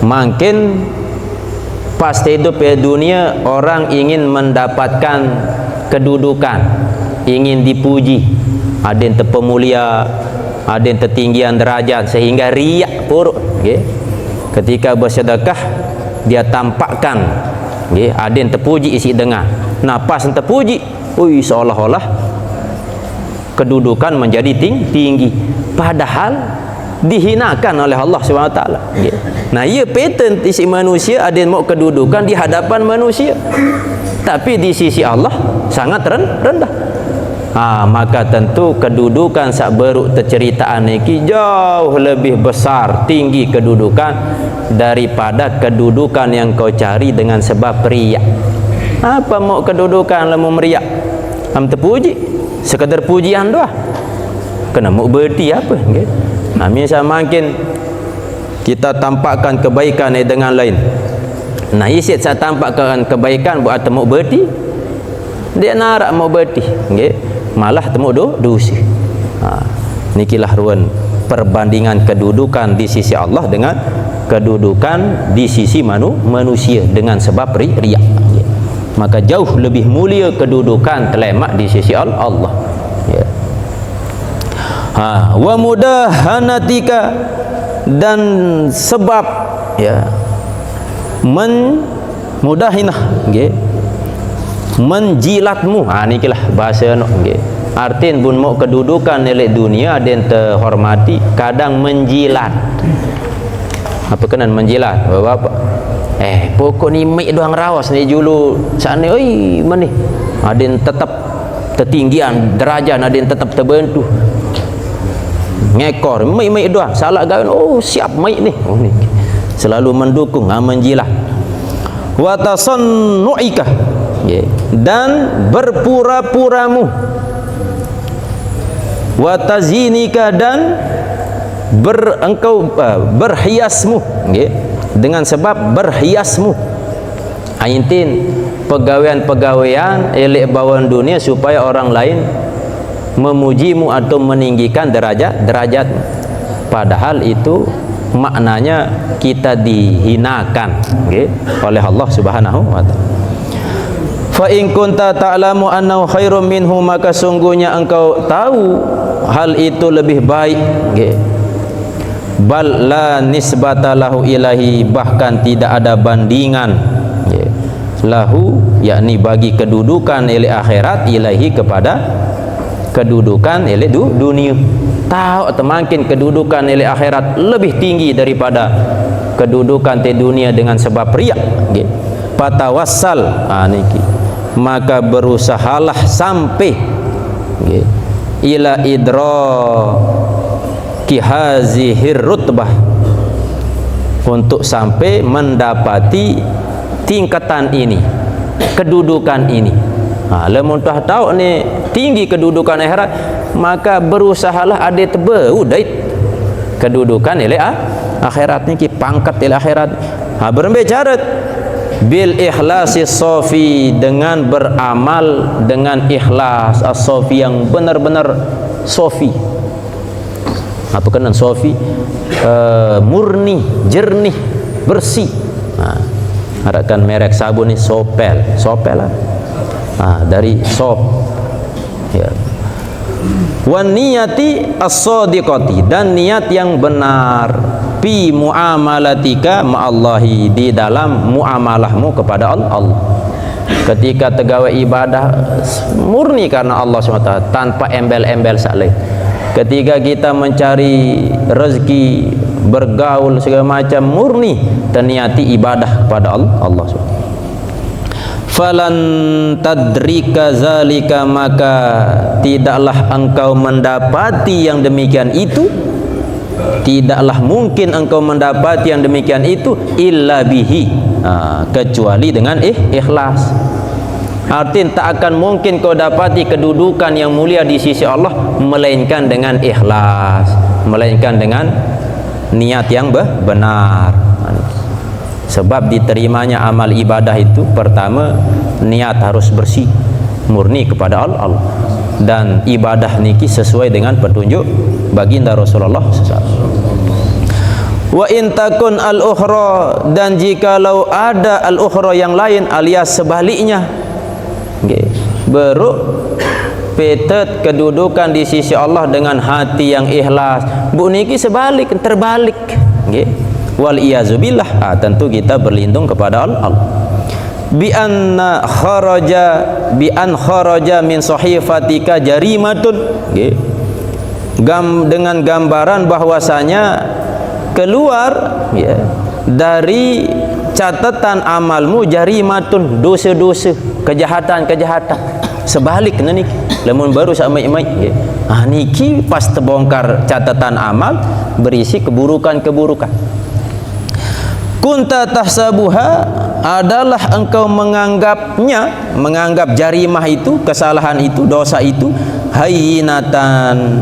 Speaker 1: Makin pasti hidup di dunia orang ingin mendapatkan kedudukan, ingin dipuji, ada yang terpemulia, ada yang tertinggian derajat, sehingga riak buruk, okay. Ketika bersedekah dia tampakkan, okay, ada yang terpuji isi dengar, napas yang terpuji, seolah-olah kedudukan menjadi tinggi, padahal dihinakan oleh Allah SWT. Nah, ia pattern isi manusia, ada yang mau kedudukan di hadapan manusia, tapi di sisi Allah sangat rendah. Maka tentu kedudukan sak beruk terceritaan ini jauh lebih besar, tinggi kedudukan daripada kedudukan yang kau cari dengan sebab riak. Apa mau kedudukan lemu meriak? Terpuji, sekadar pujian doa. Kena mau berarti apa? Okay? Misal makin kita tampakkan kebaikan dengan lain, nah isit saya tampakkan kebaikan buat temu berti, dia narak mau berti, okay? Malah temu dosa. Nikilah ruan perbandingan kedudukan di sisi Allah dengan kedudukan di sisi manusia dengan sebab riak, okay? Maka jauh lebih mulia kedudukan telemak di sisi Allah, yeah. Wa mudahanatika, dan sebab, ya, mudahinah, okay, menjilatmu. Nikilah bahasa okay. Artin pun mau kedudukan elek dunia ada yang terhormati, kadang menjilat. Apa kenan menjilat bapak? Pokok ni mik doang rawas ni julu sana, mana ada yang tetap tertinggian derajat, ada yang tetap terbentuk, ngekor mai doang salah gaun, siap mai ni, ni selalu mendukung, menjilat. Wa tasannuika, dan berpura-puramu, wa tazinika, dan engkau berhiasmu, dengan sebab berhiasmu. Aintin pegawaian-pegawaian elek bawaan dunia supaya orang lain memujimu atau meninggikan derajat, padahal itu maknanya kita dihinakan, okay, oleh Allah Subhanahu wa taala. Fa in kunta ta'lamu annahu khairum minhu, maka sungguhnya engkau tahu hal itu lebih baik, okay. Bal la nisbata lahu ilahi, bahkan tidak ada bandingan, okay, lahu, yakni bagi kedudukan oleh akhirat, ilahi, kepada kedudukan oleh dunia. Tahu temakin kedudukan oleh akhirat lebih tinggi daripada kedudukan di dunia dengan sebab riak, okay. Patawassal, niki, maka berusahalah sampai, okay, ila idraki hazihir rutbah, untuk sampai mendapati tingkatan ini, kedudukan ini. Lamun tahu ni tinggi kedudukan akhirat, maka berusahalah ada tebau dait kedudukan oleh akhirat ni, pangkat oleh akhirat. Berbicara bil ikhlasi sofi, dengan beramal dengan ikhlas as-sofi, yang benar-benar sofi. Apa kenan sofi? Murni, jernih, bersih. Harapkan merek sabun ni Sopel lah. Dari sop, ya. Wan niyati as-sadiqati, dan niat yang benar, fi muamalatika ma'allahi, di dalam muamalahmu kepada Allah. ketika tergawe ibadah murni karena Allah SWT tanpa embel-embel saleh. Ketika kita mencari rezeki, bergaul segala macam murni terniati ibadah kepada Allah SWT. Falan tadrika zalika, maka tidaklah engkau mendapati yang demikian itu, tidaklah mungkin engkau mendapati yang demikian itu illa bihi, kecuali dengan ikhlas. Artinya tak akan mungkin kau dapati kedudukan yang mulia di sisi Allah melainkan dengan ikhlas, melainkan dengan niat yang benar. Sebab diterimanya amal ibadah itu pertama niat harus bersih, murni kepada Allah, dan ibadah niki sesuai dengan petunjuk baginda Rasulullah SAW. Wa in takun al-ukhra, dan jikalau ada al-ukhra yang lain alias sebaliknya, beruk petet kedudukan di sisi Allah dengan hati yang ikhlas, bu niki sebalik, terbalik, wal iyazubillah, tentu kita berlindung kepada Allah. Bi an kharaja min sahifatika jarimatun, dengan gambaran bahwasanya keluar dari catatan amalmu jarimatun, dosa-dosa, kejahatan-kejahatan. Sebalik niki lamun baru samai-mai niki pas terbongkar catatan amal berisi keburukan-keburukan. Kunta tahsabuha, adalah engkau menganggapnya, menganggap jarimah itu, kesalahan itu, dosa itu hayyinatan,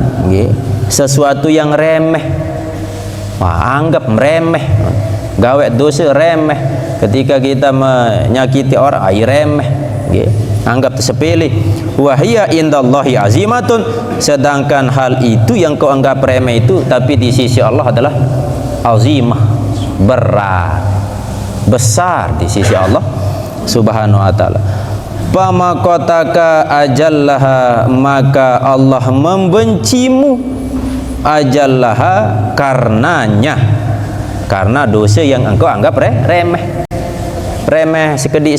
Speaker 1: sesuatu yang remeh. Anggap remeh, gawe dosa remeh. Ketika kita menyakiti orang, remeh, anggap sepele. Wahia indallahi azimatun, sedangkan hal itu yang kau anggap remeh itu tapi di sisi Allah adalah azimah, berat, besar di sisi Allah Subhanahu wa taala. Pamakotaka ajallaha, maka Allah membencimu, ajallaha, karenanya, karena dosa yang engkau anggap remeh. Remeh sekedik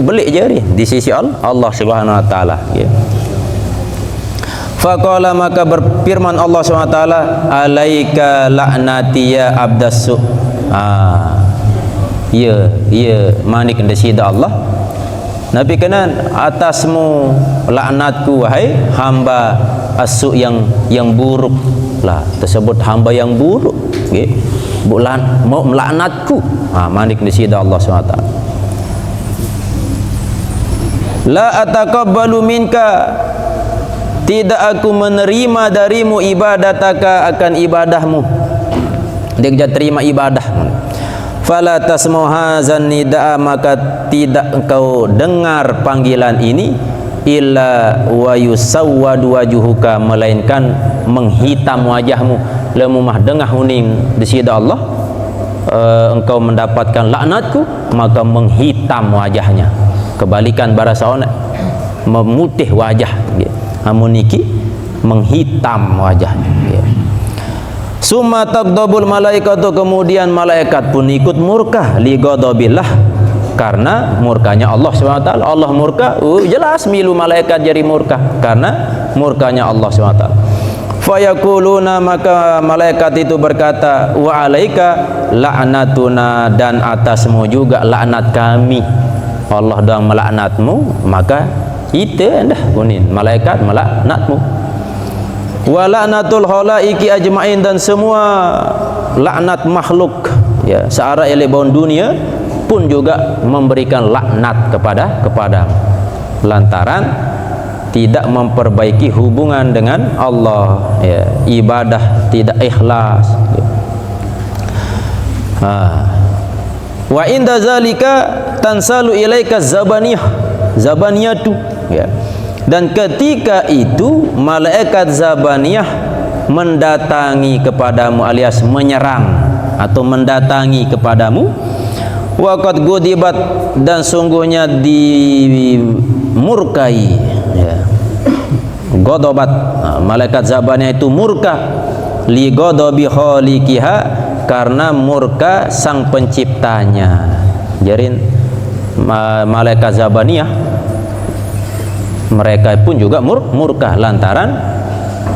Speaker 1: belik jari di sisi Allah Subhanahu wa taala. Faqala, maka berfirman Allah Subhanahu wa taala, alaika la'nati ya abdasu. Manik desida Allah. Nabi kanan, atasmu laknatku wahai hamba asu yang buruk lah, tersebut hamba yang buruk, bulan mau melaknatku. Manik desida Allah SWT. La ataqabbalu minka, tidak aku menerima darimu ibadataka, akan ibadahmu. Dia terima ibadah. Fala tasma'u hadzan nidaa, maka tidak engkau dengar panggilan ini, illa wa yusawwadu wajuhuka, melainkan menghitam wajahmu. Lemumah dengah huning disida Allah, engkau mendapatkan laknatku, maka menghitam wajahnya. Kebalikan bahasa ona, memutih wajah. Amuniki menghitam wajahnya. Summa taqdabul malaikatu, kemudian malaikat pun ikut murka, li ghadabillah, karena murkanya Allah SWT. Allah murka, jelas milu malaikat jadi murka karena murkanya Allah SWT. Fayaquluna, maka malaikat itu berkata, wa alaika la'natuna, dan atasmu juga laknat kami. Allah doang melaknatmu, maka itu dah kunin malaikat melaknatmu. Wa la'natul khalaiki ajma'in, dan semua laknat makhluk seara elebon dunia pun juga memberikan laknat kepada lantaran tidak memperbaiki hubungan dengan Allah, ibadah tidak ikhlas. Wa inda zalika tansalu ilaika zabaniyatu, dan ketika itu malaikat zabaniyah mendatangi kepadamu, alias menyerang atau mendatangi kepadamu. Waqad gudibat, dan sungguhnya dimurkai, godobat, malaikat zabaniyah itu murka, li godobi khaliqiha, karena murka sang penciptanya. Jarin malaikat Zabaniyah mereka pun juga murka lantaran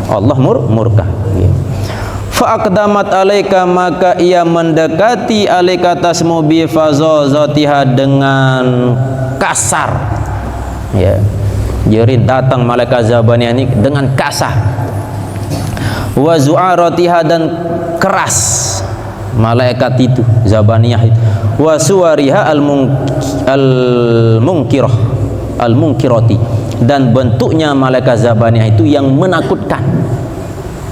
Speaker 1: Allah murka. Fa'aqdamat alaika, maka ia mendekati alaika atasmu bi fazazatiha, dengan kasar. Ya. Jadi datang malaikat Zabaniyah ini dengan kasar. Wa zu'aratiha, dan keras malaikat itu Zabaniyah itu. Wa suwariha al-munkirati, dan bentuknya malaikat Zabaniyah itu yang menakutkan.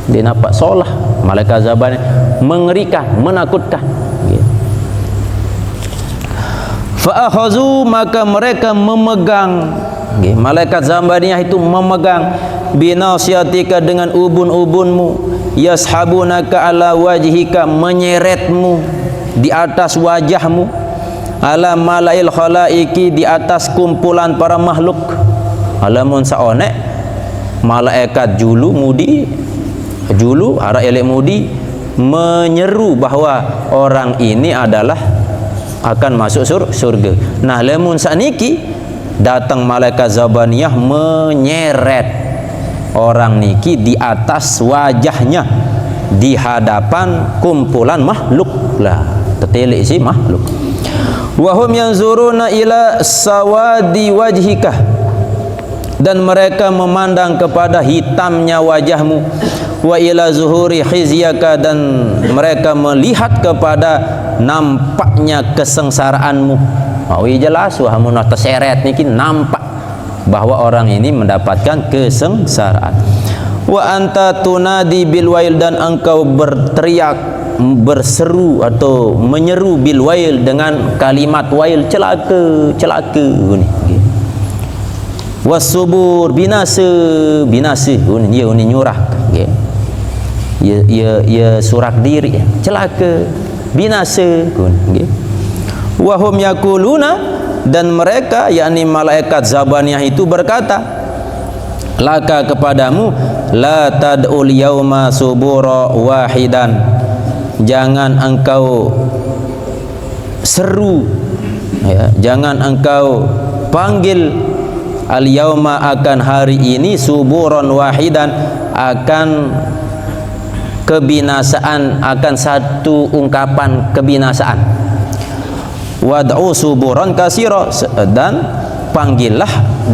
Speaker 1: Dia nampak seolah malaikat Zabaniyah mengerikan, menakutkan. Fa'akhazu, maka mereka memegang, malaikat Zabaniyah itu memegang binasiyatika, dengan ubun-ubunmu, yashabunaka ala wajhika, menyeretmu di atas wajahmu, ala malail khalaiki, di atas kumpulan para makhluk. Alamun saonek malaikat julu arah elek mudi menyeru bahwa orang ini adalah akan masuk surga. Nah, lamun sakniki datang malaikat Zabaniyah menyeret orang niki di atas wajahnya di hadapan kumpulan makhluk lah, tetelik si makhluk. Wahum yanzuruna ila sawadi wajhika, dan mereka memandang kepada hitamnya wajahmu, wa ila zuhuri khizyaka, dan mereka melihat kepada nampaknya kesengsaraanmu. Mawi jelas wah mun terseret niki nampak bahwa orang ini mendapatkan kesengsaraan. Wa anta tunadi bil wail, dan engkau berteriak, berseru atau menyeru bil wail, dengan kalimat wail, celaka ni. Wasubur, binasa dia nyurah. Ya surak diri, celaka, binasa. Wahum yakuluna, dan mereka yakni malaikat Zabaniyah itu berkata, laka, kepadamu, la tad'ul yauma subura wahidan, jangan engkau seru, ya, jangan engkau panggil al yauma, akan hari ini, suburon wahidan, akan kebinasaan, akan satu ungkapan kebinasaan. Wad'u suburon kasira, dan panggillah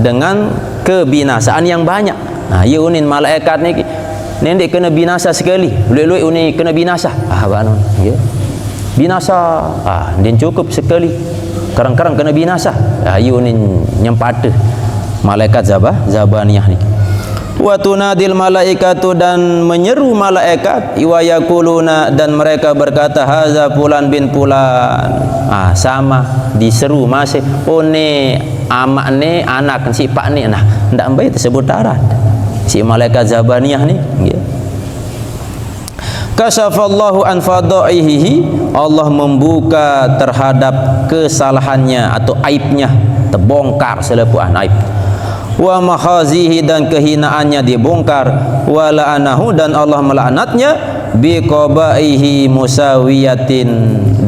Speaker 1: dengan kebinasaan yang banyak. Nah, ya unin malaikat ni nendek kena binasa sekali, lelui uni kena binasa. Banon, ya. Binasa, dia cukup sekali. Karang-karang kena binasa. Ya unin nyempata malaikat Zabaniyah ni. Wa tunadil malaikatu, dan menyeru malaikat, wa yaquluna, dan mereka berkata, haza fulan bin fulan. Sama diseru masih, oh ni amak ni anak si pak ni. Nah, ndak baik tersebut darat si malaikat Zabaniyah ni, ya. Kasyafallahu an fadaihi, Allah membuka terhadap kesalahannya atau aibnya, terbongkar selepuan aib. Wa mahazihi, dan kehinaannya dibongkar. Wa la'anahu, dan Allah melaknatnya bi qabaihi musawiyatin,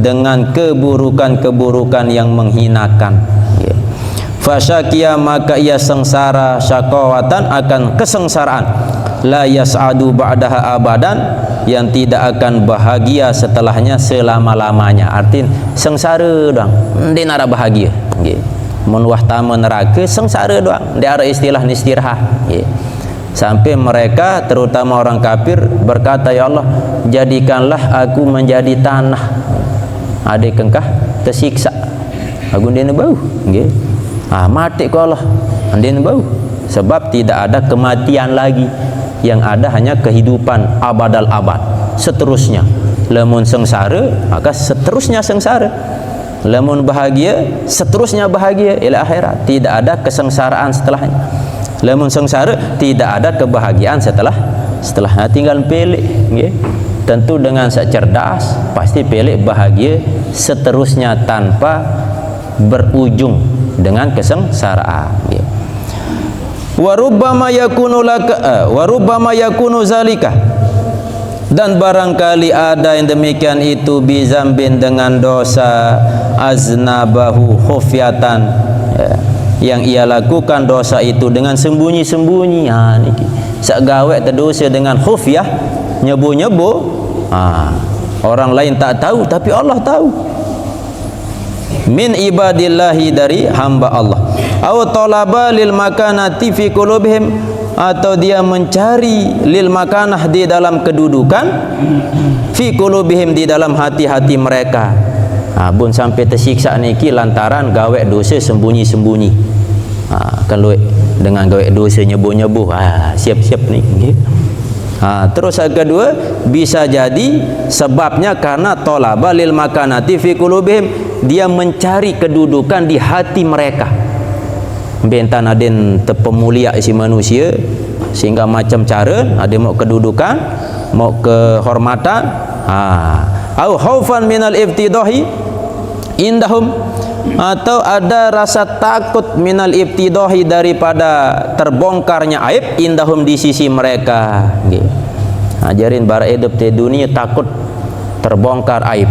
Speaker 1: dengan keburukan-keburukan yang menghinakan. Fasyakiya, maka ia sengsara, syakawatan, akan kesengsaraan, la yas'adu ba'daha abadan, yang tidak akan bahagia setelahnya selama-lamanya. Artinya sengsara doang, dia nak bahagia. Menuah tamu neraka, sengsara doang, dia ada istilah istirahat. Sampai mereka, terutama orang kafir, berkata, ya Allah, jadikanlah aku menjadi tanah. Adik engkah tersiksa, aku dia bau. Mati ku Allah, dia bau. Sebab tidak ada kematian lagi, yang ada hanya kehidupan abadal abad, seterusnya. Lamun sengsara, maka seterusnya sengsara. Lamun bahagia, seterusnya bahagia ila akhirat. Tidak ada kesengsaraan setelahnya. Lamun sengsara, tidak ada kebahagiaan setelahnya. Tinggal pilih, tentu dengan cerdas, pasti pilih bahagia seterusnya tanpa berujung dengan kesengsaraan. Wa rubbama yakunu laka wa rubbama yakunu zalika, Dan barangkali ada yang demikian itu bizambin dengan dosa aznabahu khufyatan, ya, yang ia lakukan dosa itu dengan sembunyi-sembunyi. Niki sak gawe terdosa dengan khufyah, nyebu-nyebu. Orang lain tak tahu tapi Allah tahu. Min ibadillahi, dari hamba Allah. Aw talaba lil makanati fi qulubihim, atau dia mencari lil makanah, di dalam kedudukan, fi qulubihim, di dalam hati-hati mereka. Bun sampai tersiksa niki lantaran gawe dosa sembunyi-sembunyi. Kalau dengan gawe dosa nyebu-nyebu, siap-siap nih. Terus yang kedua, bisa jadi sebabnya karena talaba lil makanati fi qulubihim, dia mencari kedudukan di hati mereka. Bentan aden terpemulia si manusia, sehingga macam cara ada mau kedudukan, mau kehormatan, au khaufan minal iftidahi indahum, atau ada rasa takut minal ibtidahi, daripada terbongkarnya aib, indahum, di sisi mereka. Ajarin bara hidup di dunia takut terbongkar aib.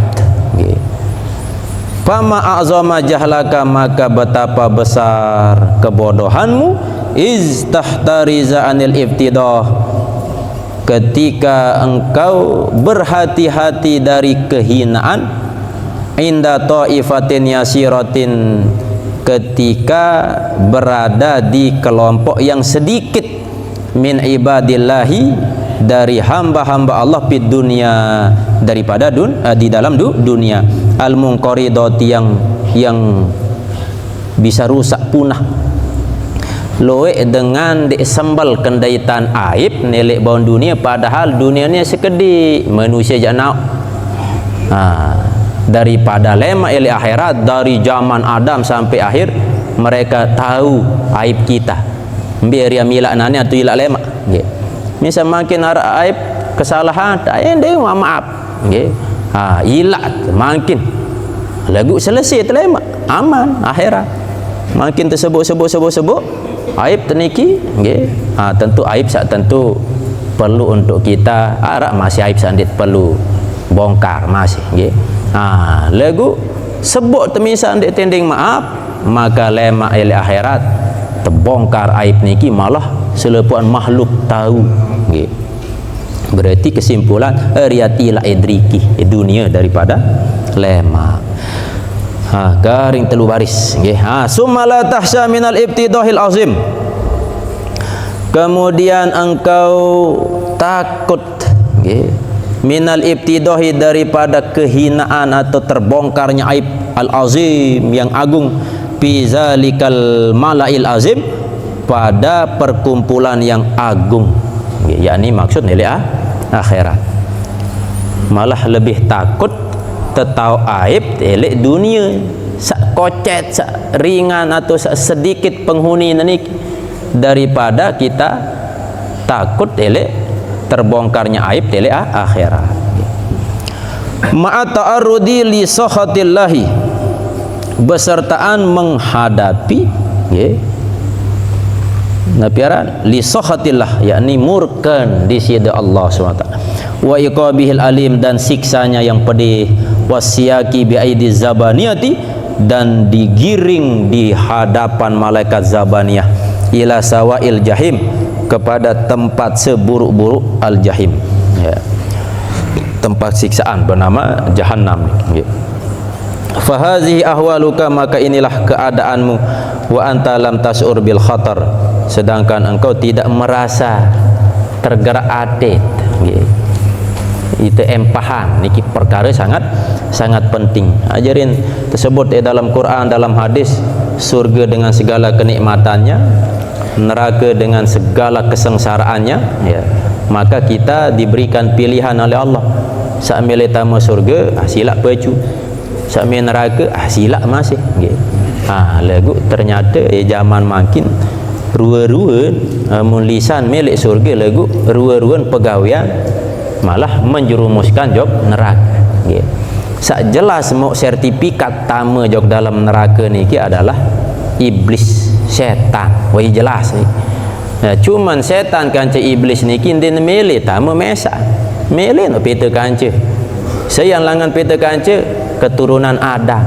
Speaker 1: Fama a'zama jahlaka, maka betapa besar kebodohanmu, iz tahtariza anil ibtidah, ketika engkau berhati-hati dari kehinaan, inda ta'ifatin yasiratin, ketika berada di kelompok yang sedikit, min ibadillahi, dari hamba-hamba Allah, di dunia, daripada di dalam dunia, al munqaridati, yang bisa rusak punah. Loe dengan disembal kendaitan aib nelek bawon dunia, padahal dunia ni sekedik manusia janau. Daripada lema ele akhirat, dari zaman Adam sampai akhir mereka tahu aib kita. Biar dia milak nani atau ilak lema. Misal makin ada aib kesalahan, dia maaf. Ilak makin lagu selesai terlema, aman akhirat. Makin tersebut aib teniki, tentu aib sak tentu perlu untuk kita arak, masih aib sandit perlu bongkar masih. Lagu sebut temisah andek tending maaf, maka lema ele akhirat terbongkar aib niki, malah selepuan makhluk tahu. Berarti kesimpulan riyati la idriki, dunia daripada lema. Garing telu baris. Summa la tahsya minal ibtidahil azim, kemudian engkau takut minal ibtidahi, daripada kehinaan atau terbongkarnya aib al azim, yang agung, fi zalikal malail azim, pada perkumpulan yang agung, yakni maksud nilai akhirat. Malah lebih takut tetau aib elek dunia, sak kocet, sak ringan atau sak sedikit penghuni ini, daripada kita takut elek terbongkarnya aib elek akhirat. Ma'a ta'arrudi li sakhatillahi, besertaan menghadapi napiaran li sakhatillah, yakni murkan di sisi Allah SWT, wa iqabihil alim, dan siksanya yang pedih, wasyaki bi aidi zabaniyati, dan digiring di hadapan malaikat zabaniyah, ila sawail jahim, kepada tempat seburuk-buruk al jahim, tempat siksaan bernama jahannam. Fahazihi ahwaluka, maka inilah keadaanmu, wa anta lam tas'ur bil khatar, sedangkan engkau tidak merasa tergerak hati. Itu empahan niki perkara sangat penting. Ajarin tersebut dalam Quran, dalam hadis, surga dengan segala kenikmatannya, neraka dengan segala kesengsaraannya, maka kita diberikan pilihan oleh Allah. Sambil tamu surga, silap pecu. Sambil neraka, silap masih. Lagu ternyata zaman makin ruan-ruan lisan milik surga, lagu ruan-ruan pegawaian malah menjerumuskan jok neraka. Sak jelas mau sertifikat tama jok dalam neraka niki adalah iblis, setan. Wah jelas ni. Cuman setan kanca iblis niki den milih tama mesa. Melek no peta kanca. Saya yang langan peta kanca keturunan Adam.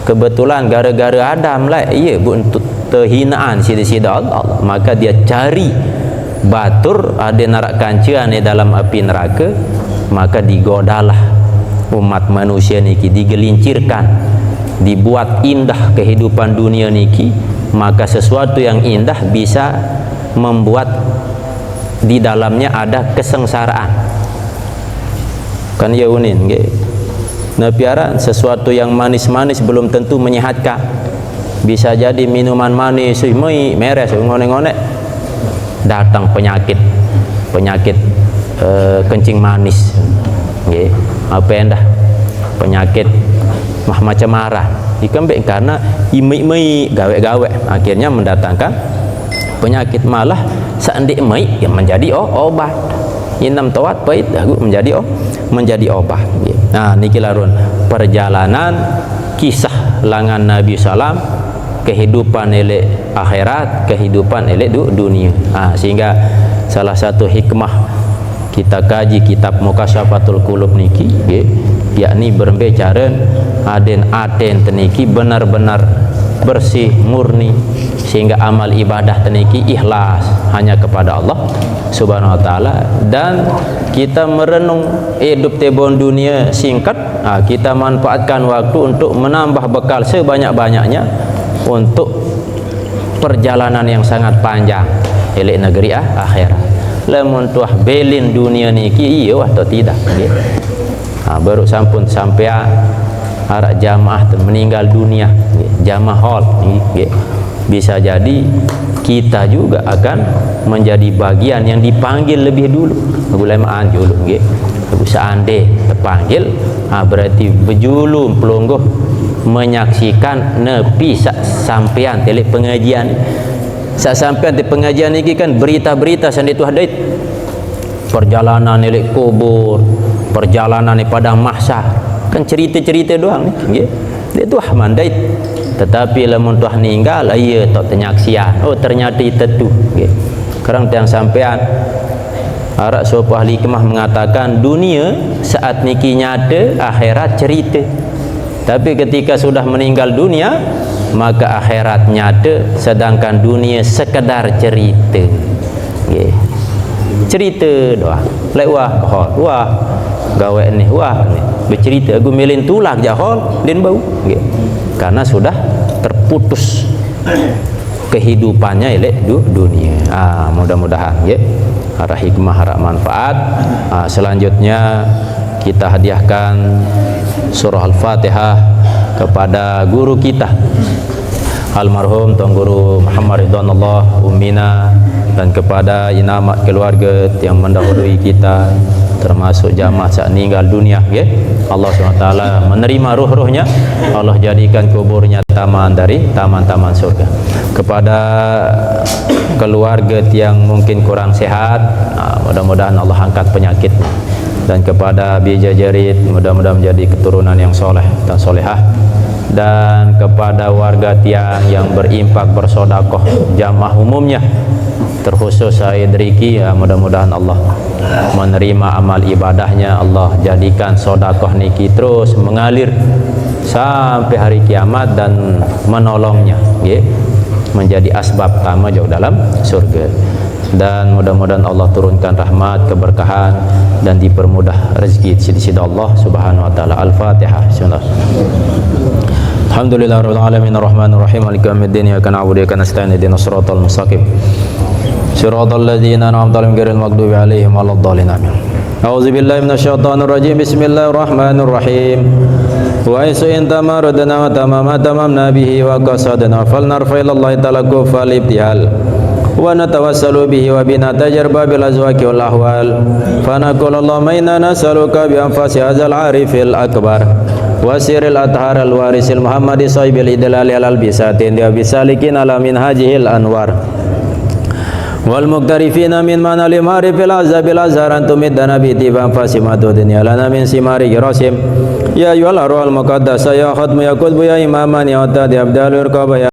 Speaker 1: Kebetulan gara-gara Adam lah ia untuk terhinaan sida-sida Allah, maka dia cari batur ada narak kanca ni dalam api neraka, maka digodalah umat manusia niki, digelincirkan, dibuat indah kehidupan dunia niki. Maka sesuatu yang indah bisa membuat di dalamnya ada kesengsaraan. Kan ya unin nggih. Nah piaran sesuatu yang manis-manis belum tentu menyehatkan. Bisa jadi minuman manis mei meres ngone-ngone datang penyakit kencing manis nggih. Apa endah penyakit macam marah ikembek karena imei gawe-gawe akhirnya mendatangkan penyakit. Malah seandik mei yang menjadi obat. Inam tawat pahit menjadi obat. Nah niki larun perjalanan kisah langan Nabi salam, kehidupan elek akhirat, kehidupan elek dunia. Sehingga salah satu hikmah kita kaji kitab Mukasyafatul Qulub niki yakni berbicara aden teniki benar-benar bersih murni, sehingga amal ibadah teniki ikhlas hanya kepada Allah Subhanahu wa taala. Dan kita merenung hidup tebon dunia singkat, kita manfaatkan waktu untuk menambah bekal sebanyak-banyaknya untuk perjalanan yang sangat panjang elek negeri akhirat. Lamun tuah belin dunia niki iya atau tidak nggih. Baru sampun sampean arak jamaah meninggal dunia nggih, jamaah hol nggih. Bisa jadi kita juga akan menjadi bagian yang dipanggil lebih dulu. Ulama dulu nggih. Seandainya terpanggil, berarti berjulum pelungguh menyaksikan nepi sampean telek pengajian. Sak sampean di pengajian ini kan berita-berita sandi tu hadait. Perjalanan elek kubur, perjalanan di padang mahsyar. Kan cerita-cerita doang nggih. Dia tu mandait. Tetapi lamun tuah ninggal iya tok tenyaksian. Oh ternyata itu tu nggih. Sekarang tiang sampean arak sebuah ahli hikmah mengatakan dunia saat niki nyata, akhirat cerita. Tapi ketika sudah meninggal dunia, maka akhirat nyata, sedangkan dunia sekedar cerita. Okay. Cerita doang. Lek wah gawe ni bercerita aku melin tulak jahol din bau. Okay. Karena sudah terputus kehidupannya elek dunia. Mudah-mudahan ya. Harap hikmah, harap manfaat. Selanjutnya kita hadiahkan surah Al-Fatihah kepada guru kita almarhum Tuan Guru Muhammad Ridwanullah Ummina, dan kepada inamat keluarga yang mendahului kita termasuk jamaah saat meninggal dunia ya. Allah SWT menerima ruh-ruhnya, Allah jadikan kuburnya taman dari taman-taman surga. Kepada keluarga yang mungkin kurang sehat, mudah-mudahan Allah angkat penyakitnya. Dan kepada bija jarit, mudah-mudahan menjadi keturunan yang soleh dan solehah. Dan kepada warga tiang yang berimpak bersodakoh jamaah umumnya, terkhusus saya Driki, ya mudah-mudahan Allah menerima amal ibadahnya. Allah jadikan sodakoh niki terus mengalir sampai hari kiamat dan menolongnya ya, menjadi asbab tama jauh dalam surga. Dan mudah-mudahan Allah turunkan rahmat, keberkahan, dan dipermudah rezeki di sisi Allah Subhanahu wa taala. Al-Fatihah. Alhamdulillahirabbil alamin arrahmanir rahim maliki yaumiddin iyyaka na'budu wa iyyaka nasta'in ihdinas siratal mustaqim siratal ladzina an'amta 'alaihim ghairil maghdubi 'alaihim waladdallin amin. A'udzu billahi minasyaitonir rajim. Bismillahirrahmanirrahim. Wa in tamaradna wa tamamna bihi wa qasadna falnarfa ila Allah ta'ala fal ibtihal wa natawassalu bihi wa bina tajarba bil azwaqi wal ahwal fa naqulu Allahumma inna nas'aluka bi anfasi hadzal arifil akbar wasiril athhar al warisil muhammadi sahibil idlali al bisatin dia bisalikin ala min hajihil anwar wal muqtarifina min manalim harifil azabil azharan tumiddana bi tibam fasimadudin ya lana min simari rasim ya ayyuhal arwal muqaddas ya khatmu ya qutbu ya imaman ya tadi abdalur qabaya.